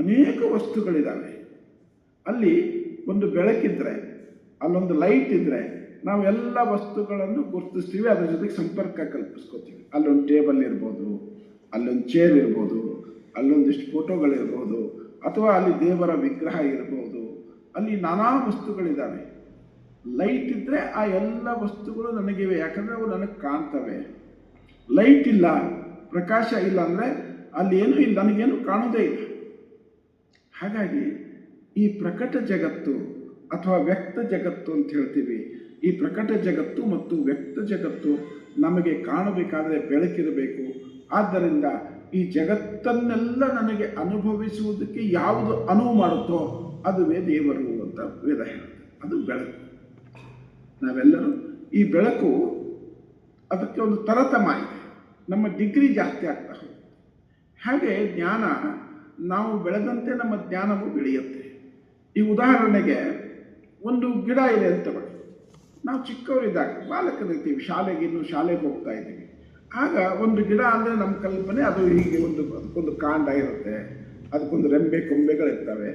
ಅನೇಕ ವಸ್ತುಗಳಿದ್ದಾವೆ. ಅಲ್ಲಿ ಒಂದು ಬೆಳಕಿದ್ರೆ, ಅಲ್ಲೊಂದು ಲೈಟ್ ಇದ್ದರೆ ನಾವು ಎಲ್ಲ ವಸ್ತುಗಳನ್ನು ಗುರುತಿಸ್ತೀವಿ, ಅದರ ಜೊತೆಗೆ ಸಂಪರ್ಕ ಕಲ್ಪಿಸ್ಕೋತೀವಿ. ಅಲ್ಲೊಂದು ಟೇಬಲ್ ಇರ್ಬೋದು, ಅಲ್ಲೊಂದು ಚೇರ್ ಇರ್ಬೋದು, ಅಲ್ಲೊಂದಿಷ್ಟು ಫೋಟೋಗಳಿರ್ಬೋದು, ಅಥವಾ ಅಲ್ಲಿ ದೇವರ ವಿಗ್ರಹ ಇರ್ಬೋದು, ಅಲ್ಲಿ ನಾನಾ ವಸ್ತುಗಳಿದ್ದಾವೆ. ಲೈಟ್ ಇದ್ದರೆ ಆ ಎಲ್ಲ ವಸ್ತುಗಳು ನನಗಿವೆ, ಯಾಕಂದರೆ ಅವು ನನಗೆ ಕಾಣ್ತವೆ. ಲೈಟ್ ಇಲ್ಲ, ಪ್ರಕಾಶ ಇಲ್ಲ ಅಂದರೆ ಅಲ್ಲಿ ಏನೂ ಇಲ್ಲ, ನನಗೇನು ಕಾಣೋದೇ ಇಲ್ಲ. ಹಾಗಾಗಿ ಈ ಪ್ರಕಟ ಜಗತ್ತು ಅಥವಾ ವ್ಯಕ್ತ ಜಗತ್ತು ಅಂತ ಹೇಳ್ತೀವಿ, ಈ ಪ್ರಕಟ ಜಗತ್ತು ಮತ್ತು ವ್ಯಕ್ತ ಜಗತ್ತು ನಮಗೆ ಕಾಣಬೇಕಾದರೆ ಬೆಳಕಿರಬೇಕು. ಆದ್ದರಿಂದ ಈ ಜಗತ್ತನ್ನೆಲ್ಲ ನನಗೆ ಅನುಭವಿಸುವುದಕ್ಕೆ ಯಾವುದು ಅನುವು ಮಾಡುತ್ತೋ ಅದುವೇ ದೇವರು ಅಂತ ವೇದ ಹೇಳುತ್ತೆ. ಅದು ಬೆಳಕು. ನಾವೆಲ್ಲರೂ ಈ ಬೆಳಕು ಅದಕ್ಕೆ ಒಂದು ತರತಮ ಇದೆ. ನಮ್ಮ ಡಿಗ್ರಿ ಜಾಸ್ತಿ ಆಗ್ತಾ ಹೋಗುತ್ತೆ. ಹಾಗೆ ಜ್ಞಾನ ನಾವು ಬೆಳೆದಂತೆ ನಮ್ಮ ಜ್ಞಾನವು ಬೆಳೆಯುತ್ತೆ. ಈ ಉದಾಹರಣೆಗೆ ಒಂದು ಗಿಡ ಇದೆ ಅಂತ ತಗೊಳ್ಳಿ. ನಾವು ಚಿಕ್ಕವರಿದ್ದಾಗ ಬಾಲಕರಿರ್ತೀವಿ, ಶಾಲೆಗೆ ಹೋಗ್ತಾ ಇದ್ದೀವಿ. ಆಗ ಒಂದು ಗಿಡ ಅಂದರೆ ನಮ್ಮ ಕಲ್ಪನೆ ಅದು ಹೀಗೆ ಅದಕ್ಕೊಂದು ಕಾಂಡ ಇರುತ್ತೆ, ಅದಕ್ಕೊಂದು ರೆಂಬೆ ಕೊಂಬೆಗಳಿರ್ತವೆ,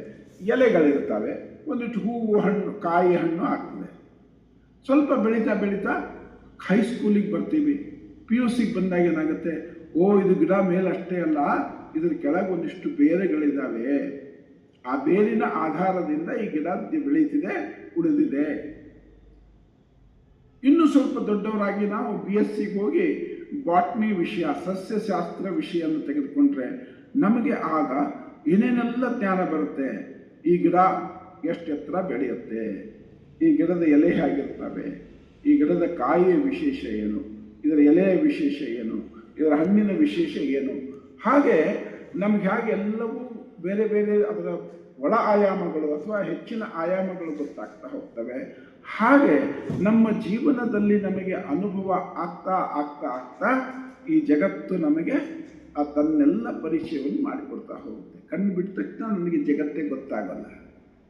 ಎಲೆಗಳಿರ್ತವೆ, ಒಂದಿಷ್ಟು ಹೂವು ಹಣ್ಣು ಕಾಯಿ ಹಣ್ಣು ಆಗ್ತದೆ. ಸ್ವಲ್ಪ ಬೆಳೀತಾ ಬೆಳೀತಾ ಹೈಸ್ಕೂಲಿಗೆ ಬರ್ತೀವಿ. PUCಗೆ ಬಂದಾಗ ಏನಾಗುತ್ತೆ, ಇದು ಗಿಡ ಮೇಲಷ್ಟೇ ಅಲ್ಲ, ಇದ್ರ ಕೆಳಗೆ ಒಂದಿಷ್ಟು ಬೇರೆಗಳಿದ್ದಾವೆ. ಆ ಬೇರಿನ ಆಧಾರದಿಂದ ಈ ಗಿಡ ಬೆಳೀತಿದೆ, ಉಳಿದಿದೆ. ಇನ್ನು ಸ್ವಲ್ಪ ದೊಡ್ಡವರಾಗಿ ನಾವು BScಗೆ ಹೋಗಿ ಬಾಟ್ನಿ ವಿಷಯ, ಸಸ್ಯಶಾಸ್ತ್ರ ವಿಷಯವನ್ನು ತೆಗೆದುಕೊಂಡ್ರೆ ನಮಗೆ ಆಗ ಏನೇನೆಲ್ಲ ಜ್ಞಾನ ಬರುತ್ತೆ. ಈ ಗಿಡ ಎಷ್ಟು ಎತ್ತರ ಬೆಳೆಯುತ್ತೆ, ಈ ಗಿಡದ ಎಲೆ ಹೇಗಿರ್ತವೆ, ಈ ಗಿಡದ ಕಾಯಿಯ ವಿಶೇಷ ಏನು, ಇದರ ಎಲೆಯ ವಿಶೇಷ ಏನು, ಇದರ ಹಣ್ಣಿನ ವಿಶೇಷ ಏನು. ಹಾಗೆ ನಮ್ಗೆ ಹಾಗೆ ಎಲ್ಲವೂ ಬೇರೆ ಬೇರೆ ಅದರ ಒಳ ಆಯಾಮಗಳು ಅಥವಾ ಹೆಚ್ಚಿನ ಆಯಾಮಗಳು ಗೊತ್ತಾಗ್ತಾ ಹೋಗ್ತವೆ. ಹಾಗೆ ನಮ್ಮ ಜೀವನದಲ್ಲಿ ನಮಗೆ ಅನುಭವ ಆಗ್ತಾ ಆಗ್ತಾ ಆಗ್ತಾ ಈ ಜಗತ್ತು ನಮಗೆ ತನ್ನೆಲ್ಲ ಪರಿಚಯವನ್ನು ಮಾಡಿಕೊಡ್ತಾ ಹೋಗುತ್ತೆ. ಕಣ್ಣು ಬಿಟ್ಟ ತಕ್ಷಣ ನನಗೆ ಜಗತ್ತೇ ಗೊತ್ತಾಗಲ್ಲ.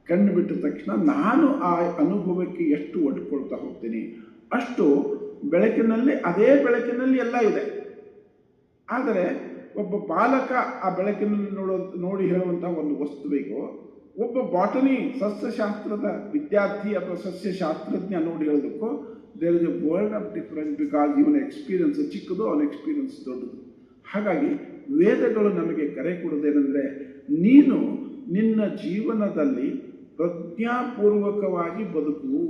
ಕಣ್ಣು ಬಿಟ್ಟ ತಕ್ಷಣ ನಾನು ಆ ಅನುಭವಕ್ಕೆ ಎಷ್ಟು ಒಡ್ಕೊಳ್ತಾ ಹೋಗ್ತೀನಿ, ಅಷ್ಟು ಬೆಳಕಿನಲ್ಲಿ ಅದೇ ಬೆಳಕಿನಲ್ಲಿ ಎಲ್ಲ ಇದೆ. ಆದರೆ ಒಬ್ಬ ಬಾಲಕ ಆ ಬೆಳಕಿನಲ್ಲಿ ನೋಡಿ ಹೇಳುವಂತಹ ಒಂದು ವಸ್ತುವಿಗೂ ಒಬ್ಬ ಬಾಟನಿ ಸಸ್ಯಶಾಸ್ತ್ರದ ವಿದ್ಯಾರ್ಥಿ ಅಥವಾ ಸಸ್ಯಶಾಸ್ತ್ರಜ್ಞ ನೋಡಿ ಹೇಳೋದಕ್ಕೂ there is a world of difference. Because ಇವನ ಎಕ್ಸ್ಪೀರಿಯನ್ಸ್ ಚಿಕ್ಕದು, ಅವನ ಎಕ್ಸ್ಪೀರಿಯನ್ಸ್ ದೊಡ್ಡದು. ಹಾಗಾಗಿ ವೇದಗಳು ನಮಗೆ ಕರೆ ಕೊಡುವುದೇನೆಂದರೆ, ನೀನು ನಿನ್ನ ಜೀವನದಲ್ಲಿ ಪ್ರಜ್ಞಾಪೂರ್ವಕವಾಗಿ ಬದುಕು.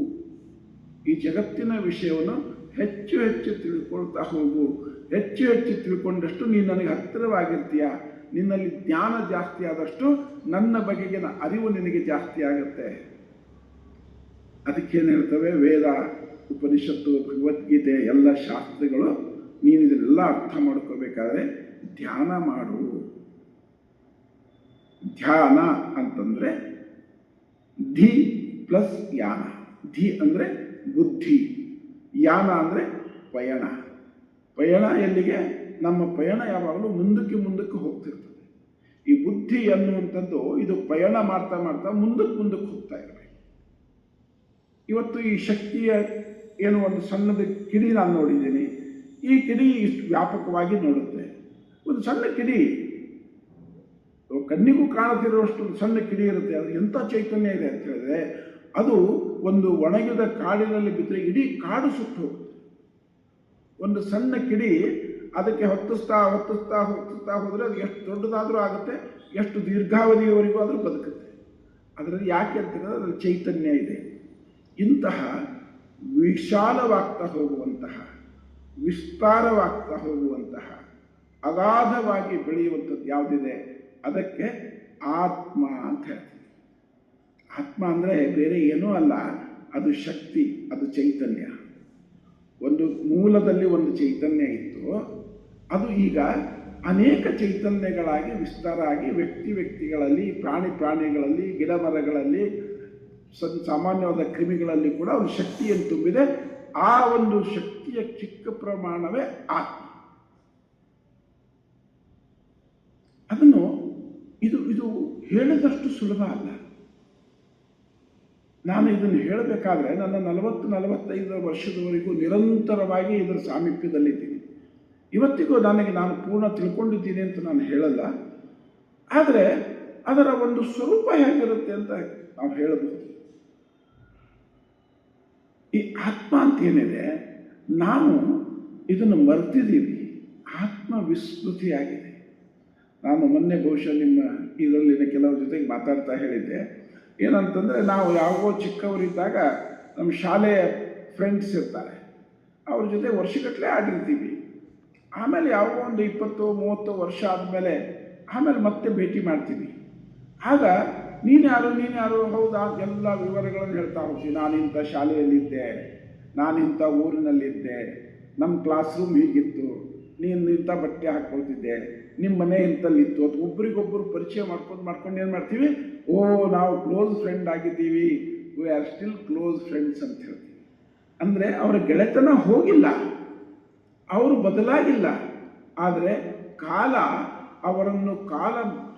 ಈ ಜಗತ್ತಿನ ವಿಷಯವನ್ನು ಹೆಚ್ಚು ಹೆಚ್ಚು ತಿಳ್ಕೊಳ್ತಾ ಹೋಗು. ಹೆಚ್ಚು ಹೆಚ್ಚು ತಿಳ್ಕೊಂಡಷ್ಟು ನೀನು ನನಗೆ ಹತ್ತಿರವಾಗಿರ್ತೀಯ. ನಿನ್ನಲ್ಲಿ ಜ್ಞಾನ ಜಾಸ್ತಿ ಆದಷ್ಟು ನನ್ನ ಬಗೆಗಿನ ಅರಿವು ನಿನಗೆ ಜಾಸ್ತಿ ಆಗುತ್ತೆ. ಅದಕ್ಕೇನು ಹೇಳ್ತವೆ ವೇದ, ಉಪನಿಷತ್ತು, ಭಗವದ್ಗೀತೆ, ಎಲ್ಲ ಶಾಸ್ತ್ರಗಳು. ನೀನು ಇದನ್ನೆಲ್ಲ ಅರ್ಥ ಮಾಡ್ಕೋಬೇಕಾದ್ರೆ ಧ್ಯಾನ ಮಾಡು. ಧ್ಯಾನ ಅಂತಂದರೆ ಧಿ ಪ್ಲಸ್ ಯಾನ. ಧಿ ಅಂದರೆ ಬುದ್ಧಿ, ಯಾನ ಅಂದರೆ ಪಯಣ. ಪಯಣ ಎಲ್ಲಿಗೆ? ನಮ್ಮ ಪಯಣ ಯಾವಾಗಲೂ ಮುಂದಕ್ಕೆ ಮುಂದಕ್ಕೆ ಹೋಗ್ತಿರ್ತದೆ. ಈ ಬುದ್ಧಿ ಅನ್ನುವಂಥದ್ದು ಇದು ಪಯಣ ಮಾಡ್ತಾ ಮಾಡ್ತಾ ಮುಂದಕ್ಕೆ ಹೋಗ್ತಾ ಇರಬೇಕು. ಇವತ್ತು ಈ ಶಕ್ತಿಯ ಏನು ಒಂದು ಸಣ್ಣದ ಕಿಡಿ ನಾನು ನೋಡಿದ್ದೀನಿ. ಈ ಕಿಡಿ ಇಷ್ಟು ವ್ಯಾಪಕವಾಗಿ ನೋಡುತ್ತೆ. ಒಂದು ಸಣ್ಣ ಕಿಡಿ ಕಣ್ಣಿಗೂ ಕಾಣುತ್ತಿರುವಷ್ಟು ಸಣ್ಣ ಕಿಡಿ ಇರುತ್ತೆ. ಅದು ಎಂಥ ಚೈತನ್ಯ ಇದೆ ಅಂತ ಹೇಳಿದ್ರೆ, ಅದು ಒಂದು ಒಣಗಿದ ಕಾಡಿನಲ್ಲಿ ಬಿದ್ದರೆ ಇಡೀ ಕಾಡು ಸುಟ್ಟು ಹೋಗುತ್ತೆ. ಒಂದು ಸಣ್ಣ ಕಿಡಿ ಅದಕ್ಕೆ ಹೊತ್ತಿಸ್ತಾ ಹೋದರೆ ಅದು ಎಷ್ಟು ದೊಡ್ಡದಾದರೂ ಆಗುತ್ತೆ, ಎಷ್ಟು ದೀರ್ಘಾವಧಿಯವರೆಗೂ ಆದರೂ ಬದುಕುತ್ತೆ. ಅದರಲ್ಲಿ ಯಾಕೆ ಅಂತಂದರೆ ಅದರಲ್ಲಿ ಚೈತನ್ಯ ಇದೆ. ಇಂತಹ ವಿಶಾಲವಾಗ್ತಾ ಹೋಗುವಂತಹ, ವಿಸ್ತಾರವಾಗ್ತಾ ಹೋಗುವಂತಹ, ಅಗಾಧವಾಗಿ ಬೆಳೆಯುವಂಥದ್ದು ಯಾವುದಿದೆ ಅದಕ್ಕೆ ಆತ್ಮ ಅಂತ ಹೇಳ್ತೀವಿ. ಆತ್ಮ ಅಂದರೆ ಬೇರೆ ಏನೂ ಅಲ್ಲ, ಅದು ಶಕ್ತಿ, ಅದು ಚೈತನ್ಯ. ಒಂದು ಮೂಲದಲ್ಲಿ ಒಂದು ಚೈತನ್ಯ ಇತ್ತು, ಅದು ಈಗ ಅನೇಕ ಚೈತನ್ಯಗಳಾಗಿ ವಿಸ್ತಾರ ಆಗಿ ವ್ಯಕ್ತಿಗಳಲ್ಲಿ, ಪ್ರಾಣಿಗಳಲ್ಲಿ, ಗಿಡ ಮರಗಳಲ್ಲಿ, ಸಾಮಾನ್ಯವಾದ ಕ್ರಿಮಿಗಳಲ್ಲಿ ಕೂಡ ಒಂದು ಶಕ್ತಿಯನ್ನು ತುಂಬಿದೆ. ಆ ಒಂದು ಶಕ್ತಿಯ ಚಿಕ್ಕ ಪ್ರಮಾಣವೇ ಆತ್ಮ. ಅದನ್ನು ಇದು ಹೇಳಿದಷ್ಟು ಸುಲಭ ಅಲ್ಲ. ನಾನು ಇದನ್ನು ಹೇಳಬೇಕಾದ್ರೆ ನನ್ನ 40-45 ವರ್ಷದವರೆಗೂ ನಿರಂತರವಾಗಿ ಇದರ ಸಾಮೀಪ್ಯದಲ್ಲಿದ್ದೀನಿ. ಇವತ್ತಿಗೂ ನಾನು ಪೂರ್ಣ ತಿಳ್ಕೊಂಡಿದ್ದೀನಿ ಅಂತ ನಾನು ಹೇಳಲ್ಲ. ಆದರೆ ಅದರ ಒಂದು ಸ್ವರೂಪ ಹೇಗಿರುತ್ತೆ ಅಂತ ನಾವು ಹೇಳಬಹುದು. ಈ ಆತ್ಮ ಅಂತೇನಿದೆ, ನಾವು ಇದನ್ನು ಮರ್ತಿದ್ದೀವಿ. ಆತ್ಮ ವಿಸ್ಮೃತಿಯಾಗಿದೆ. ನಾನು ಮೊನ್ನೆ ಬಹುಶಃ ನಿಮ್ಮ ಇದರಲ್ಲಿನ ಕೆಲವ್ರ ಜೊತೆಗೆ ಮಾತಾಡ್ತಾ ಹೇಳಿದ್ದೆ. ಏನಂತಂದರೆ, ನಾವು ಯಾವಾಗೋ ಚಿಕ್ಕವರಿದ್ದಾಗ ನಮ್ಮ ಶಾಲೆಯ ಫ್ರೆಂಡ್ಸ್ ಇರ್ತಾರೆ, ಅವ್ರ ಜೊತೆ ವರ್ಷಗಟ್ಟಲೆ ಆಡಿರ್ತೀವಿ. ಆಮೇಲೆ ಯಾವಾಗೋ ಒಂದು 20-30 ವರ್ಷ ಆದಮೇಲೆ ಮತ್ತೆ ಭೇಟಿ ಮಾಡ್ತೀವಿ. ಆಗ ನೀನು ಯಾರು ಹೌದಾ ಎಲ್ಲ ವಿವರಗಳನ್ನು ಹೇಳ್ತಾ ಹೋಗ್ತೀನಿ. ನಾನು ಇಂಥ ಶಾಲೆಯಲ್ಲಿದ್ದೆ, ನಾನಿಂಥ ಊರಿನಲ್ಲಿದ್ದೆ, ನಮ್ಮ ಕ್ಲಾಸ್ ರೂಮ್ ಹೀಗಿತ್ತು, ನೀನು ಇಂಥ ಬಟ್ಟೆ ಹಾಕ್ಕೊಳ್ತಿದ್ದೆ, ನಿಮ್ಮ ಮನೆ ಇಂಥಲ್ಲಿತ್ತು ಅದು ಒಬ್ರಿಗೊಬ್ಬರು ಪರಿಚಯ ಮಾಡ್ಕೊಂಡು ಏನು ಮಾಡ್ತೀವಿ, ಓ ನಾವು ಕ್ಲೋಸ್ ಫ್ರೆಂಡ್ ಆಗಿದ್ದೀವಿ, we are still close friends ಅಂತ ಹೇಳ್ತೀವಿ. ಅಂದರೆ ಅವರ ಗೆಳೆತನ ಹೋಗಿಲ್ಲ, ಅವರು ಬದಲಾಗಿಲ್ಲ, ಆದರೆ ಕಾಲ ಅವರನ್ನು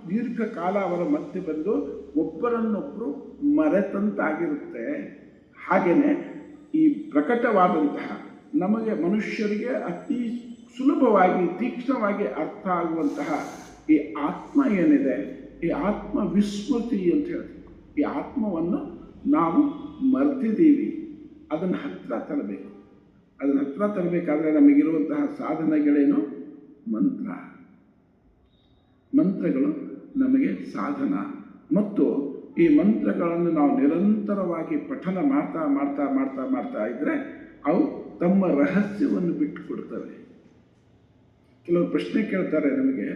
ದೀರ್ಘಕಾಲ ಅವರ ಮಧ್ಯೆ ಬಂದು ಒಬ್ಬರನ್ನೊಬ್ಬರು ಮರೆತಂತಾಗಿರುತ್ತೆ. ಹಾಗೆಯೇ ಈ ಪ್ರಕಟವಾದಂತಹ ನಮಗೆ ಮನುಷ್ಯರಿಗೆ ಅತಿ ಸುಲಭವಾಗಿ ತೀಕ್ಷ್ಣವಾಗಿ ಅರ್ಥ ಆಗುವಂತಹ ಈ ಆತ್ಮ ಏನಿದೆ, ಈ ಆತ್ಮ ವಿಸ್ಮೃತಿ ಅಂತ ಹೇಳ್ತೀವಿ. ಈ ಆತ್ಮವನ್ನು ನಾವು ಮರೆತಿದ್ದೀವಿ, ಅದನ್ನು ಹತ್ತಿರ ತರಬೇಕು. ಅದನ್ನು ಹತ್ತಿರ ತರಬೇಕಾದ್ರೆ ನಮಗಿರುವಂತಹ ಸಾಧನಗಳೇನು? ಮಂತ್ರಗಳು ನಮಗೆ ಸಾಧನ. ಮತ್ತು ಈ ಮಂತ್ರಗಳನ್ನು ನಾವು ನಿರಂತರವಾಗಿ ಪಠನ ಮಾಡ್ತಾ ಮಾಡ್ತಾ ಮಾಡ್ತಾ ಮಾಡ್ತಾ ಇದ್ದರೆ ಅವು ತಮ್ಮ ರಹಸ್ಯವನ್ನು ಬಿಟ್ಟುಕೊಡ್ತವೆ. ಕೆಲವರು ಪ್ರಶ್ನೆ ಕೇಳ್ತಾರೆ ನಮಗೆ,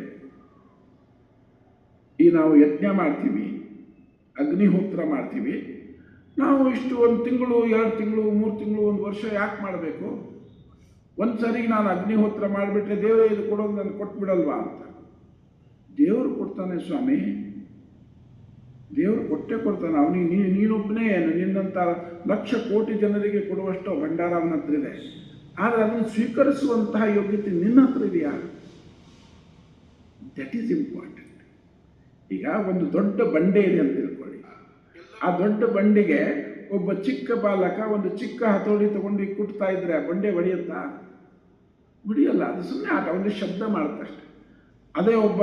ನಾವು ಯಜ್ಞ ಮಾಡ್ತೀವಿ, ಅಗ್ನಿಹೋತ್ರ ಮಾಡ್ತೀವಿ, ನಾವು ಇಷ್ಟು 1 ತಿಂಗಳು 2 ತಿಂಗಳು 3 ತಿಂಗಳು 1 ವರ್ಷ ಯಾಕೆ ಮಾಡಬೇಕು? ಒಂದು ಸರಿಗೆ ನಾನು ಅಗ್ನಿಹೋತ್ರ ಮಾಡಿಬಿಟ್ರೆ ದೇವರೇ ಇದು ಕೊಡೋದು ನನಗೆ ಕೊಟ್ಬಿಡಲ್ವಾ ಅಂತ. ದೇವರು ಕೊಡ್ತಾನೆ ಸ್ವಾಮಿ, ದೇವರು ಕೊಟ್ಟೇ ಕೊಡ್ತಾನೆ. ಅವನಿಗೆ ನೀನೊಬ್ಬನೇ ಏನು, ನಿನ್ನಂಥ ಲಕ್ಷ ಕೋಟಿ ಜನರಿಗೆ ಕೊಡುವಷ್ಟು ಭಂಡಾರ ಅವನ ಹತ್ರ ಇದೆ. ಆದರೆ ಅದನ್ನು ಸ್ವೀಕರಿಸುವಂತಹ ಯೋಗ್ಯತೆ ನಿನ್ನ ಹತ್ರ ಇದೆಯಾ? That is important. ಈಗ ಒಂದು ದೊಡ್ಡ ಬಂಡೆ ಇದೆ ಅಂತ ತಿಳ್ಕೊಳ್ಳಿ. ಆ ದೊಡ್ಡ ಬಂಡೆಗೆ ಒಬ್ಬ ಚಿಕ್ಕ ಬಾಲಕ ಒಂದು ಚಿಕ್ಕ ಹತೋಡಿ ತಗೊಂಡು ಕುಟ್ತಾ ಇದ್ರೆ ಆ ಬಂಡೆ ಹೊಡೆಯುತ್ತಾ? ಹೊಡೆಯಲ್ಲ. ಅದು ಸುಮ್ಮನೆ ಆಟ, ಒಂದು ಶಬ್ದ ಮಾಡುತ್ತಷ್ಟೆ. ಅದೇ ಒಬ್ಬ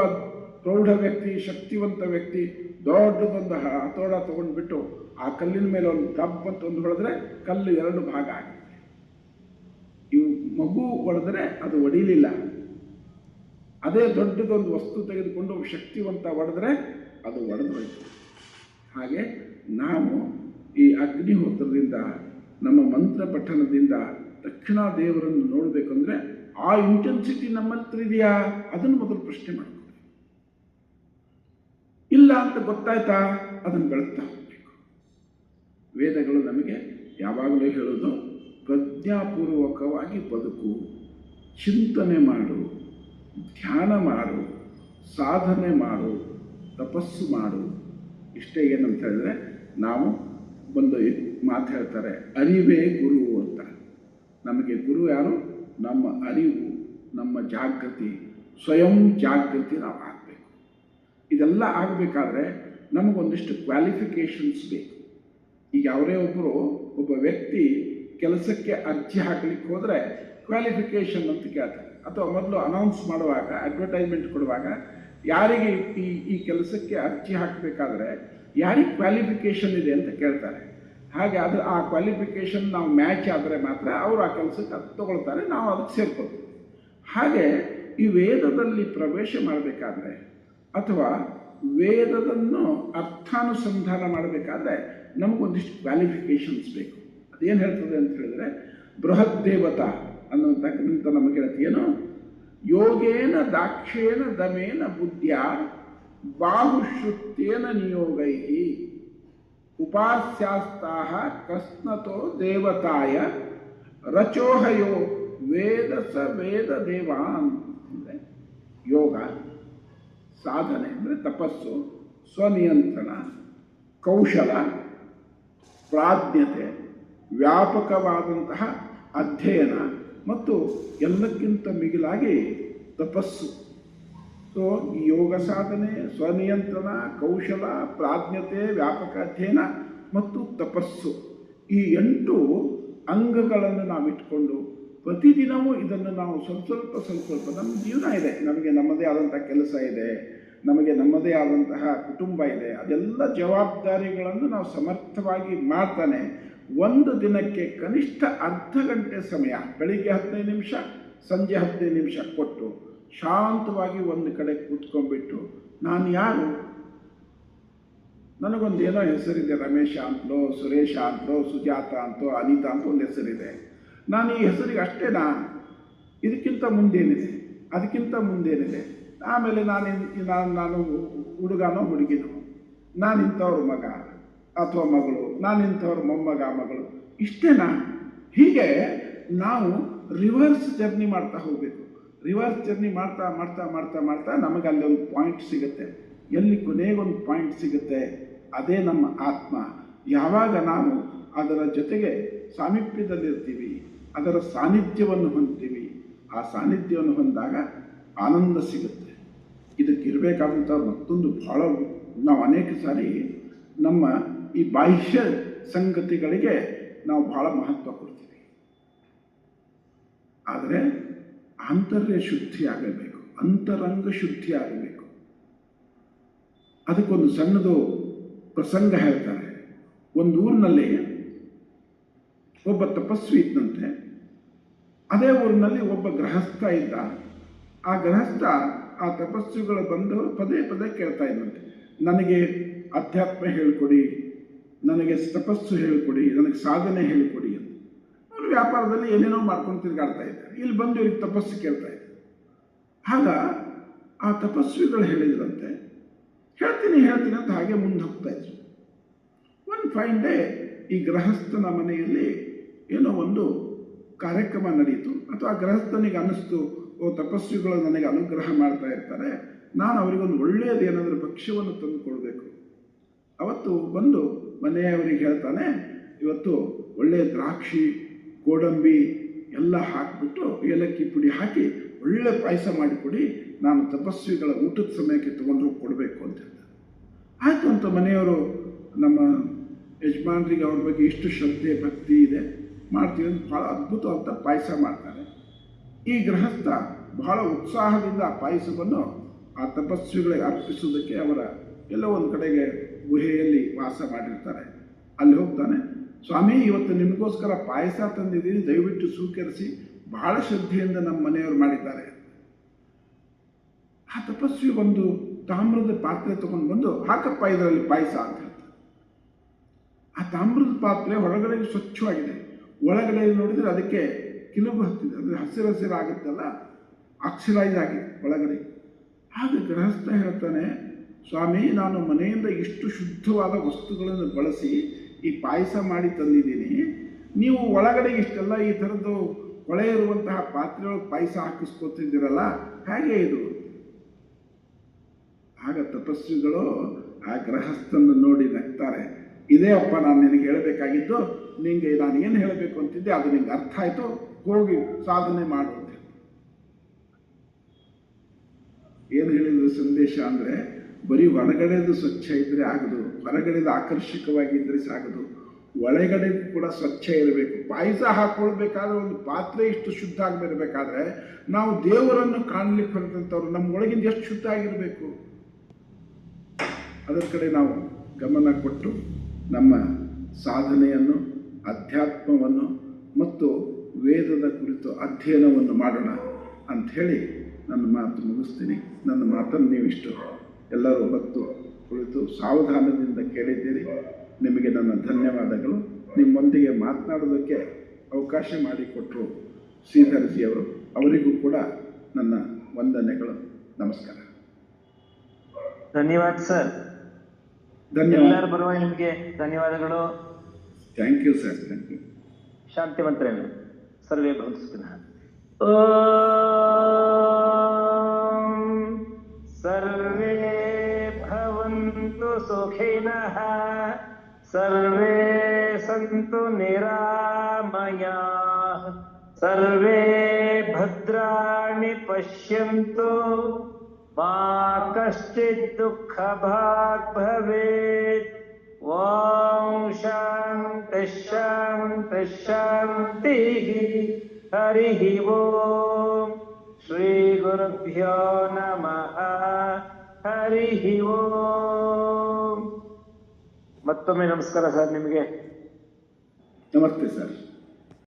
ಪ್ರೌಢ ವ್ಯಕ್ತಿ, ಶಕ್ತಿವಂತ ವ್ಯಕ್ತಿ ದೊಡ್ಡದೊಂದು ಹತೋಡ ತಗೊಂಡ್ಬಿಟ್ಟು ಆ ಕಲ್ಲಿನ ಮೇಲೆ ಒಂದು ದಬ್ಬ ಅಂತ ಒಂದು ಹೊಡೆದ್ರೆ ಕಲ್ಲು 2 ಭಾಗ ಆಗುತ್ತೆ. ಇವು ಮಗು ಹೊಡೆದ್ರೆ ಅದು ಹೊಡಿಲಿಲ್ಲ. ಅದೇ ದೊಡ್ಡದೊಂದು ವಸ್ತು ತೆಗೆದುಕೊಂಡು ಶಕ್ತಿವಂತ ಹೊಡೆದ್ರೆ ಅದು ಹೊಡೆದೋಯ್ತು. ಹಾಗೆ ನಾವು ಈ ಅಗ್ನಿಹೋತ್ರದಿಂದ, ನಮ್ಮ ಮಂತ್ರ ಪಠಣದಿಂದ ತಕ್ಷಣ ದೇವರನ್ನು ನೋಡಬೇಕಂದ್ರೆ ಆ ಇಂಟೆನ್ಸಿಟಿ ನಮ್ಮ ಹತ್ರ ಇದೆಯಾ? ಅದನ್ನು ಮೊದಲು ಪ್ರಶ್ನೆ ಮಾಡ್ಕೊಳ್ಳಿ. ಇಲ್ಲ ಅಂತ ಗೊತ್ತಾಯ್ತಾ? ಅದನ್ನು ಬೆಳಗ್ತಾ ಹೋಗಬೇಕು. ವೇದಗಳು ನಮಗೆ ಯಾವಾಗಲೂ ಹೇಳೋದು, ಪ್ರಜ್ಞಾಪೂರ್ವಕವಾಗಿ ಬದುಕು, ಚಿಂತನೆ ಮಾಡು, ಧ್ಯಾನ ಮಾಡು, ಸಾಧನೆ ಮಾಡು, ತಪಸ್ಸು ಮಾಡು. ಇಷ್ಟೇ. ಏನಂತ ಹೇಳಿದ್ರೆ, ನಾವು ಒಂದು ಮಾತು ಹೇಳ್ತಾರೆ, ಅರಿವೇ ಗುರು ಅಂತ. ನಮಗೆ ಗುರು ಯಾರು? ನಮ್ಮ ಅರಿವು, ನಮ್ಮ ಜಾಗೃತಿ, ಸ್ವಯಂ ಜಾಗೃತಿ ನಾವು ಆಗಬೇಕು. ಇದೆಲ್ಲ ಆಗಬೇಕಾದ್ರೆ ನಮಗೊಂದಿಷ್ಟು ಕ್ವಾಲಿಫಿಕೇಷನ್ಸ್ ಬೇಕು. ಈಗ ಅವರೇ ಒಬ್ಬ ವ್ಯಕ್ತಿ ಕೆಲಸಕ್ಕೆ ಅರ್ಜಿ ಹಾಕಲಿಕ್ಕೆ ಹೋದರೆ ಕ್ವಾಲಿಫಿಕೇಷನ್ ಅಂತ ಕೇಳ್ತಾರೆ. ಅಥವಾ ಮೊದಲು ಅನೌನ್ಸ್ ಮಾಡುವಾಗ, ಅಡ್ವರ್ಟೈಸ್ಮೆಂಟ್ ಕೊಡುವಾಗ, ಯಾರಿಗೆ ಈ ಕೆಲಸಕ್ಕೆ ಅರ್ಜಿ ಹಾಕಬೇಕಾದ್ರೆ ಯಾರಿಗೆ ಕ್ವಾಲಿಫಿಕೇಷನ್ ಇದೆ ಅಂತ ಕೇಳ್ತಾರೆ. ಹಾಗೆ ಆ ಕ್ವಾಲಿಫಿಕೇಷನ್ ನಾವು ಮ್ಯಾಚ್ ಆದರೆ ಮಾತ್ರ ಅವರು ಆ ಕೆಲಸಕ್ಕೆ ತಗೊಳ್ತಾರೆ, ನಾವು ಅದಕ್ಕೆ ಸೇರ್ಕೊಳ್ತೀವಿ. ಹಾಗೆ ಈ ವೇದದಲ್ಲಿ ಪ್ರವೇಶ ಮಾಡಬೇಕಾದ್ರೆ ಅಥವಾ ವೇದವನ್ನು ಅರ್ಥಾನುಸಂಧಾನ ಮಾಡಬೇಕಾದ್ರೆ ನಮಗೊಂದಿಷ್ಟು ಕ್ವಾಲಿಫಿಕೇಷನ್ಸ್ ಬೇಕು. ಅದೇನು ಹೇಳ್ತದೆ ಅಂತ ಹೇಳಿದ್ರೆ, ಬೃಹತ್ ದೇವತಾ ಅನ್ನುವಂಥ ಗ್ರಂಥ ನಮಗೆ ಹೇಳ್ತೀಯೇನು, ಯೋಗೇನ ದಾಕ್ಷೇನ ದಮೇನ ಬುದ್ಧಿಯ ಬಾಹುಶ್ರುತ್ಯೇನ ನಿಯೋಗೈ ಉಪಾಸ್ಯಾಸ್ತಾಹ ಕಸ್ನತೋ ದೇವತಾಯ ರಚೋಹಯೋ ವೇದಸ ವೇದ ದೇವಾನ್. ಅಂದರೆ ಯೋಗ, ಸಾಧನೆ ಅಂದರೆ ತಪಸ್ಸು, ಸ್ವನಿಯಂತ್ರಣ, ಕೌಶಲ, ಪ್ರಾಜ್ಞತೆ, ವ್ಯಾಪಕವಾದಂತಹ ಅಧ್ಯಯನ ಮತ್ತು ಎಲ್ಲಕ್ಕಿಂತ ಮಿಗಿಲಾಗಿ ತಪಸ್ಸು. ಸೊ ಈ ಯೋಗ ಸಾಧನೆ, ಸ್ವನಿಯಂತ್ರಣ, ಕೌಶಲ, ಪ್ರಾಜ್ಞತೆ, ವ್ಯಾಪಕ ಅಧ್ಯಯನ ಮತ್ತು ತಪಸ್ಸು, ಈ 8 ಅಂಗಗಳನ್ನು ನಾವು ಇಟ್ಕೊಂಡು ಪ್ರತಿದಿನವೂ ಇದನ್ನು ನಾವು ಸ್ವಲ್ಪ ನಮ್ಮ ಜೀವನ ಇದೆ, ನಮಗೆ ನಮ್ಮದೇ ಆದಂಥ ಕೆಲಸ ಇದೆ, ನಮಗೆ ನಮ್ಮದೇ ಆದಂತಹ ಕುಟುಂಬ ಇದೆ, ಅದೆಲ್ಲ ಜವಾಬ್ದಾರಿಗಳನ್ನು ನಾವು ಸಮರ್ಥವಾಗಿ ಮಾಡ್ತಾನೆ ಒಂದು ದಿನಕ್ಕೆ ಕನಿಷ್ಠ ಅರ್ಧ ಗಂಟೆ ಸಮಯ, ಬೆಳಿಗ್ಗೆ 15 ನಿಮಿಷ, ಸಂಜೆ 15 ನಿಮಿಷ ಕೊಟ್ಟು ಶಾಂತವಾಗಿ ಒಂದು ಕಡೆ ಕೂತ್ಕೊಂಡ್ಬಿಟ್ಟು, ನಾನು ಯಾರು, ನನಗೊಂದು ಏನೋ ಹೆಸರಿದೆ, ರಮೇಶ ಅಂತಲೋ, ಸುರೇಶ ಅಂತಲೋ, ಸುಜಾತ ಅಂತೋ, ಅನಿತಾ ಅಂತ ಒಂದು ಹೆಸರಿದೆ, ನಾನು ಈ ಹೆಸರಿಗೆ ಅಷ್ಟೇನಾ? ಇದಕ್ಕಿಂತ ಮುಂದೇನಿದೆ, ಅದಕ್ಕಿಂತ ಮುಂದೇನಿದೆ, ಆಮೇಲೆ ನಾನು ಹುಡುಗನೋ ಹುಡುಗಿನೋ, ನಾನಿಂಥವ್ರ ಮಗ ಅಥವಾ ಮಗಳು, ನಾನಿಂಥವ್ರ ಮೊಮ್ಮಗ ಮಗಳು, ಇಷ್ಟೇನಾ? ಹೀಗೆ ನಾವು ರಿವರ್ಸ್ ಜರ್ನಿ ಮಾಡ್ತಾ ಹೋಗಬೇಕು. ರಿವರ್ಸ್ ಜರ್ನಿ ಮಾಡ್ತಾ ಮಾಡ್ತಾ ಮಾಡ್ತಾ ಮಾಡ್ತಾ ನಮಗೆ ಅಲ್ಲಿ ಒಂದು ಪಾಯಿಂಟ್ ಸಿಗುತ್ತೆ. ಎಲ್ಲಿ ಕೊನೆಗೊಂದು ಪಾಯಿಂಟ್ ಸಿಗುತ್ತೆ, ಅದೇ ನಮ್ಮ ಆತ್ಮ. ಯಾವಾಗ ನಾವು ಅದರ ಜೊತೆಗೆ ಸಾಮೀಪ್ಯದಲ್ಲಿರ್ತೀವಿ, ಅದರ ಸಾನ್ನಿಧ್ಯವನ್ನು ಹೊಂದ್ತೀವಿ, ಆ ಸಾನ್ನಿಧ್ಯವನ್ನು ಹೊಂದಾಗ ಆನಂದ ಸಿಗುತ್ತೆ. ಇದಕ್ಕಿರಬೇಕಾದಂಥ ಮತ್ತೊಂದು ಭಾಳ, ನಾವು ಅನೇಕ ಸಾರಿ ನಮ್ಮ ಈ ಬಾಹ್ಯ ಸಂಗತಿಗಳಿಗೆ ನಾವು ಭಾಳ ಮಹತ್ವ ಕೊಡ್ತೀವಿ. ಆದರೆ ಆಂತರ್ಯ ಶುದ್ಧಿ ಆಗಬೇಕು, ಅಂತರಂಗ ಶುದ್ಧಿ ಆಗಬೇಕು. ಅದಕ್ಕೊಂದು ಸಣ್ಣದು ಪ್ರಸಂಗ ಹೇಳ್ತಾರೆ. ಒಂದು ಊರಿನಲ್ಲಿ ಒಬ್ಬ ತಪಸ್ವಿ ಇದ್ದಂತೆ. ಅದೇ ಊರಿನಲ್ಲಿ ಒಬ್ಬ ಗೃಹಸ್ಥ ಇದ್ದ. ಆ ಗೃಹಸ್ಥ ಆ ತಪಸ್ವಿಗಳು ಬಂದು ಪದೇ ಪದೇ ಕೇಳ್ತಾ ಇದ್ದಂತೆ, ನನಗೆ ಅಧ್ಯಾತ್ಮ ಹೇಳ್ಕೊಡಿ, ನನಗೆ ತಪಸ್ಸು ಹೇಳ್ಕೊಡಿ, ನನಗೆ ಸಾಧನೆ ಹೇಳ್ಕೊಡಿ ಅಂತ. ಅವರು ವ್ಯಾಪಾರದಲ್ಲಿ ಏನೇನೋ ಮಾಡ್ಕೊಂಡು ತಿರುಗಾಡ್ತಾ ಇದ್ದಾರೆ. ಇಲ್ಲಿ ಬಂದು ಇವ್ರಿಗೆ ತಪಸ್ಸು ಕೇಳ್ತಾ ಇದ್ದಾರೆ. ಆಗ ಆ ತಪಸ್ವಿಗಳು ಹೇಳಿದ್ರಂತೆ, ಹೇಳ್ತೀನಿ ಅಂತ ಹಾಗೆ ಮುಂದೆ ಹೋಗ್ತಾ ಇದ್ರು. ಒಂದು ಫೈನ್ ಡೇ ಈ ಗೃಹಸ್ಥನ ಮನೆಯಲ್ಲಿ ಏನೋ ಒಂದು ಕಾರ್ಯಕ್ರಮ ನಡೀತು. ಅಥವಾ ಗೃಹಸ್ಥನಿಗೆ ಅನ್ನಿಸ್ತು, ಓ ತಪಸ್ವಿಗಳು ನನಗೆ ಅನುಗ್ರಹ ಮಾಡ್ತಾ ಇರ್ತಾರೆ, ನಾನು ಅವರಿಗೊಂದು ಒಳ್ಳೆಯದೇನಾದರೂ ಭಕ್ಷ್ಯವನ್ನು ತಂದು ಕೊಡಬೇಕು. ಅವತ್ತು ಬಂದು ಮನೆಯವರಿಗೆ ಹೇಳ್ತಾನೆ, ಇವತ್ತು ಒಳ್ಳೆಯ ದ್ರಾಕ್ಷಿ, ಗೋಡಂಬಿ ಎಲ್ಲ ಹಾಕಿಬಿಟ್ಟು ಏಲಕ್ಕಿ ಪುಡಿ ಹಾಕಿ ಒಳ್ಳೆ ಪಾಯಸ ಮಾಡಿಕೊಡಿ, ನಾನು ತಪಸ್ವಿಗಳ ಊಟದ ಸಮಯಕ್ಕೆ ತೊಗೊಂಡು ಕೊಡಬೇಕು ಅಂತ ಹೇಳ್ತಾರೆ. ಆಯಿತು ಅಂತ ಮನೆಯವರು ನಮ್ಮ ಯಜಮಾನರಿಗೆ ಅವ್ರ ಬಗ್ಗೆ ಇಷ್ಟು ಶ್ರದ್ಧೆ ಭಕ್ತಿ ಇದೆ, ಮಾಡ್ತೀವಿ ಅಂತ ಭಾಳ ಅದ್ಭುತವಾದ ಪಾಯಸ ಮಾಡ್ತಾರೆ. ಈ ಗೃಹಸ್ಥ ಬಹಳ ಉತ್ಸಾಹದಿಂದ ಆ ಪಾಯಸವನ್ನು ಆ ತಪಸ್ವಿಗಳಿಗೆ ಅರ್ಪಿಸೋದಕ್ಕೆ ಅವರ ಎಲ್ಲೋ ಒಂದು ಕಡೆಗೆ ಗುಹೆಯಲ್ಲಿ ವಾಸ ಮಾಡಿರ್ತಾರೆ. ಅಲ್ಲಿ ಹೋಗ್ತಾನೆ, ಸ್ವಾಮಿ ಇವತ್ತು ನಿಮಗೋಸ್ಕರ ಪಾಯಸ ತಂದಿದ್ದೀನಿ, ದಯವಿಟ್ಟು ಸ್ವೀಕರಿಸಿ, ಬಹಳ ಶ್ರದ್ಧೆಯಿಂದ ನಮ್ಮ ಮನೆಯವರು ಮಾಡಿದ್ದಾರೆ. ಆ ತಪಸ್ವಿ ಒಂದು ತಾಮ್ರದ ಪಾತ್ರೆ ತಗೊಂಡು ಬಂದು, ಹಾಕಪ್ಪ ಇದರಲ್ಲಿ ಪಾಯಸ ಅಂತ ಹೇಳ್ತಾರೆ. ಆ ತಾಮ್ರದ ಪಾತ್ರೆ ಹೊರಗಡೆ ಸ್ವಚ್ಛವಾಗಿದೆ, ಒಳಗಡೆ ನೋಡಿದರೆ ಅದಕ್ಕೆ ಕಿಲುಬು ಹತ್ತಿದೆ, ಅಂದರೆ ಹಸಿರು ಆಗುತ್ತಲ್ಲ, ಆಕ್ಸಿಡೈಸ್ ಆಗಿದೆ ಒಳಗಡೆ. ಆಗ ಗೃಹಸ್ಥ ಹೇಳ್ತಾನೆ, ಸ್ವಾಮಿ ನಾನು ಮನೆಯಿಂದ ಇಷ್ಟು ಶುದ್ಧವಾದ ವಸ್ತುಗಳನ್ನು ಬಳಸಿ ಈ ಪಾಯಸ ಮಾಡಿ ತಂದಿದ್ದೀನಿ, ನೀವು ಒಳಗಡೆ ಇಷ್ಟೆಲ್ಲ ಈ ಥರದ್ದು ಕೊಳೆ ಇರುವಂತಹ ಪಾತ್ರೆಯೊಳಗೆ ಪಾಯಸ ಹಾಕಿಸ್ಕೊತಿದ್ದೀರಲ್ಲ, ಹೇಗೆ ಇದು? ಆಗ ತಪಸ್ವಿಗಳು ಆ ಗೃಹಸ್ಥನ್ನು ನೋಡಿ ನಗ್ತಾರೆ. ಇದೇ ಅಪ್ಪ ನಾನು ನಿನಗೆ ಹೇಳಬೇಕಾಗಿದ್ದು, ನಿನಗೆ ನಾನು ಏನು ಹೇಳಬೇಕು ಅಂತಿದ್ದೆ ಅದು ನಿಂಗೆ ಅರ್ಥ ಆಯಿತು, ಹೋಗಿ ಸಾಧನೆ ಮಾಡು ಅಂತ. ಏನು ಹೇಳಿದ್ರು ಸಂದೇಶ ಅಂದರೆ, ಬರೀ ಹೊರಗಡೆದು ಸ್ವಚ್ಛ ಇದ್ದರೆ ಆಗದು, ಹೊರಗಡೆದು ಆಕರ್ಷಕವಾಗಿದ್ದರೆ ಸಾಗದು, ಒಳಗಡೆ ಕೂಡ ಸ್ವಚ್ಛ ಇರಬೇಕು. ಪಾಯಸ ಹಾಕ್ಕೊಳ್ಬೇಕಾದ್ರೆ ಒಂದು ಪಾತ್ರೆ ಇಷ್ಟು ಶುದ್ಧ ಆಗಿರಬೇಕಾದ್ರೆ ನಾವು ದೇವರನ್ನು ಕಾಣಲಿಕ್ಕೆ ಹೊರಟಂಥವ್ರು ನಮ್ಮ ಒಳಗಿಂದ ಎಷ್ಟು ಶುದ್ಧ ಆಗಿರಬೇಕು, ಅದರ ಕಡೆ ನಾವು ಗಮನ ಕೊಟ್ಟು ನಮ್ಮ ಸಾಧನೆಯನ್ನು, ಅಧ್ಯಾತ್ಮವನ್ನು ಮತ್ತು ವೇದದ ಕುರಿತು ಅಧ್ಯಯನವನ್ನು ಮಾಡೋಣ ಅಂಥೇಳಿ ನನ್ನ ಮಾತು ಮುಗಿಸ್ತೀನಿ. ನನ್ನ ಮಾತನ್ನು ನೀವಿಷ್ಟು ಎಲ್ಲರೂ ಹೊತ್ತು ಕುಳಿತು ಸಾವಧಾನದಿಂದ ಕೇಳಿದ್ದೀರಿ. ನಿಮಗೆ ನನ್ನ ಧನ್ಯವಾದಗಳು. ನಿಮ್ಮೊಂದಿಗೆ ಮಾತನಾಡೋದಕ್ಕೆ ಅವಕಾಶ ಮಾಡಿಕೊಟ್ಟರು ಶ್ರೀಧರ್ಜಿಯವರು, ಅವರಿಗೂ ಕೂಡ ನನ್ನ ವಂದನೆಗಳು. ನಮಸ್ಕಾರ. ಧನ್ಯವಾದ ಸರ್. ಧನ್ಯವಾದ. ಎಲ್ಲರ ಪರವಾಗಿ ನಿಮಗೆ ಧನ್ಯವಾದಗಳು. Thank you sir, thank you. ಶಾಂತಿ ಮಂತ್ರೇನ ಸರ್ವೇ ಭವಂತು ಸುಖಿನಃ. ಸರ್ವೇ ಭವಂತು ಸುಖಿನಃ, ಸರ್ವೇ ಸಂತು ನಿರಾಮಯಾಃ, ಸರ್ವೇ ಭದ್ರಾಣಿ ಪಶ್ಯಂತು, ಮಾ ಕಶ್ಚಿತ್ ದುಃಖ ಭಾಗ್ ಭವೇತ್. ಓಂ ಶಾಂತಿ ಶಾಂತಿ ಶಾಂತಿ. ಹರಿ ಓಂ. ಶ್ರೀ ಗುರುಭ್ಯೋ ನಮಃ. ಹರಿ ಓಂ. ಮತ್ತೊಮ್ಮೆ ನಮಸ್ಕಾರ ಸರ್ ನಿಮಗೆ. ನಮಸ್ತೆ ಸರ್.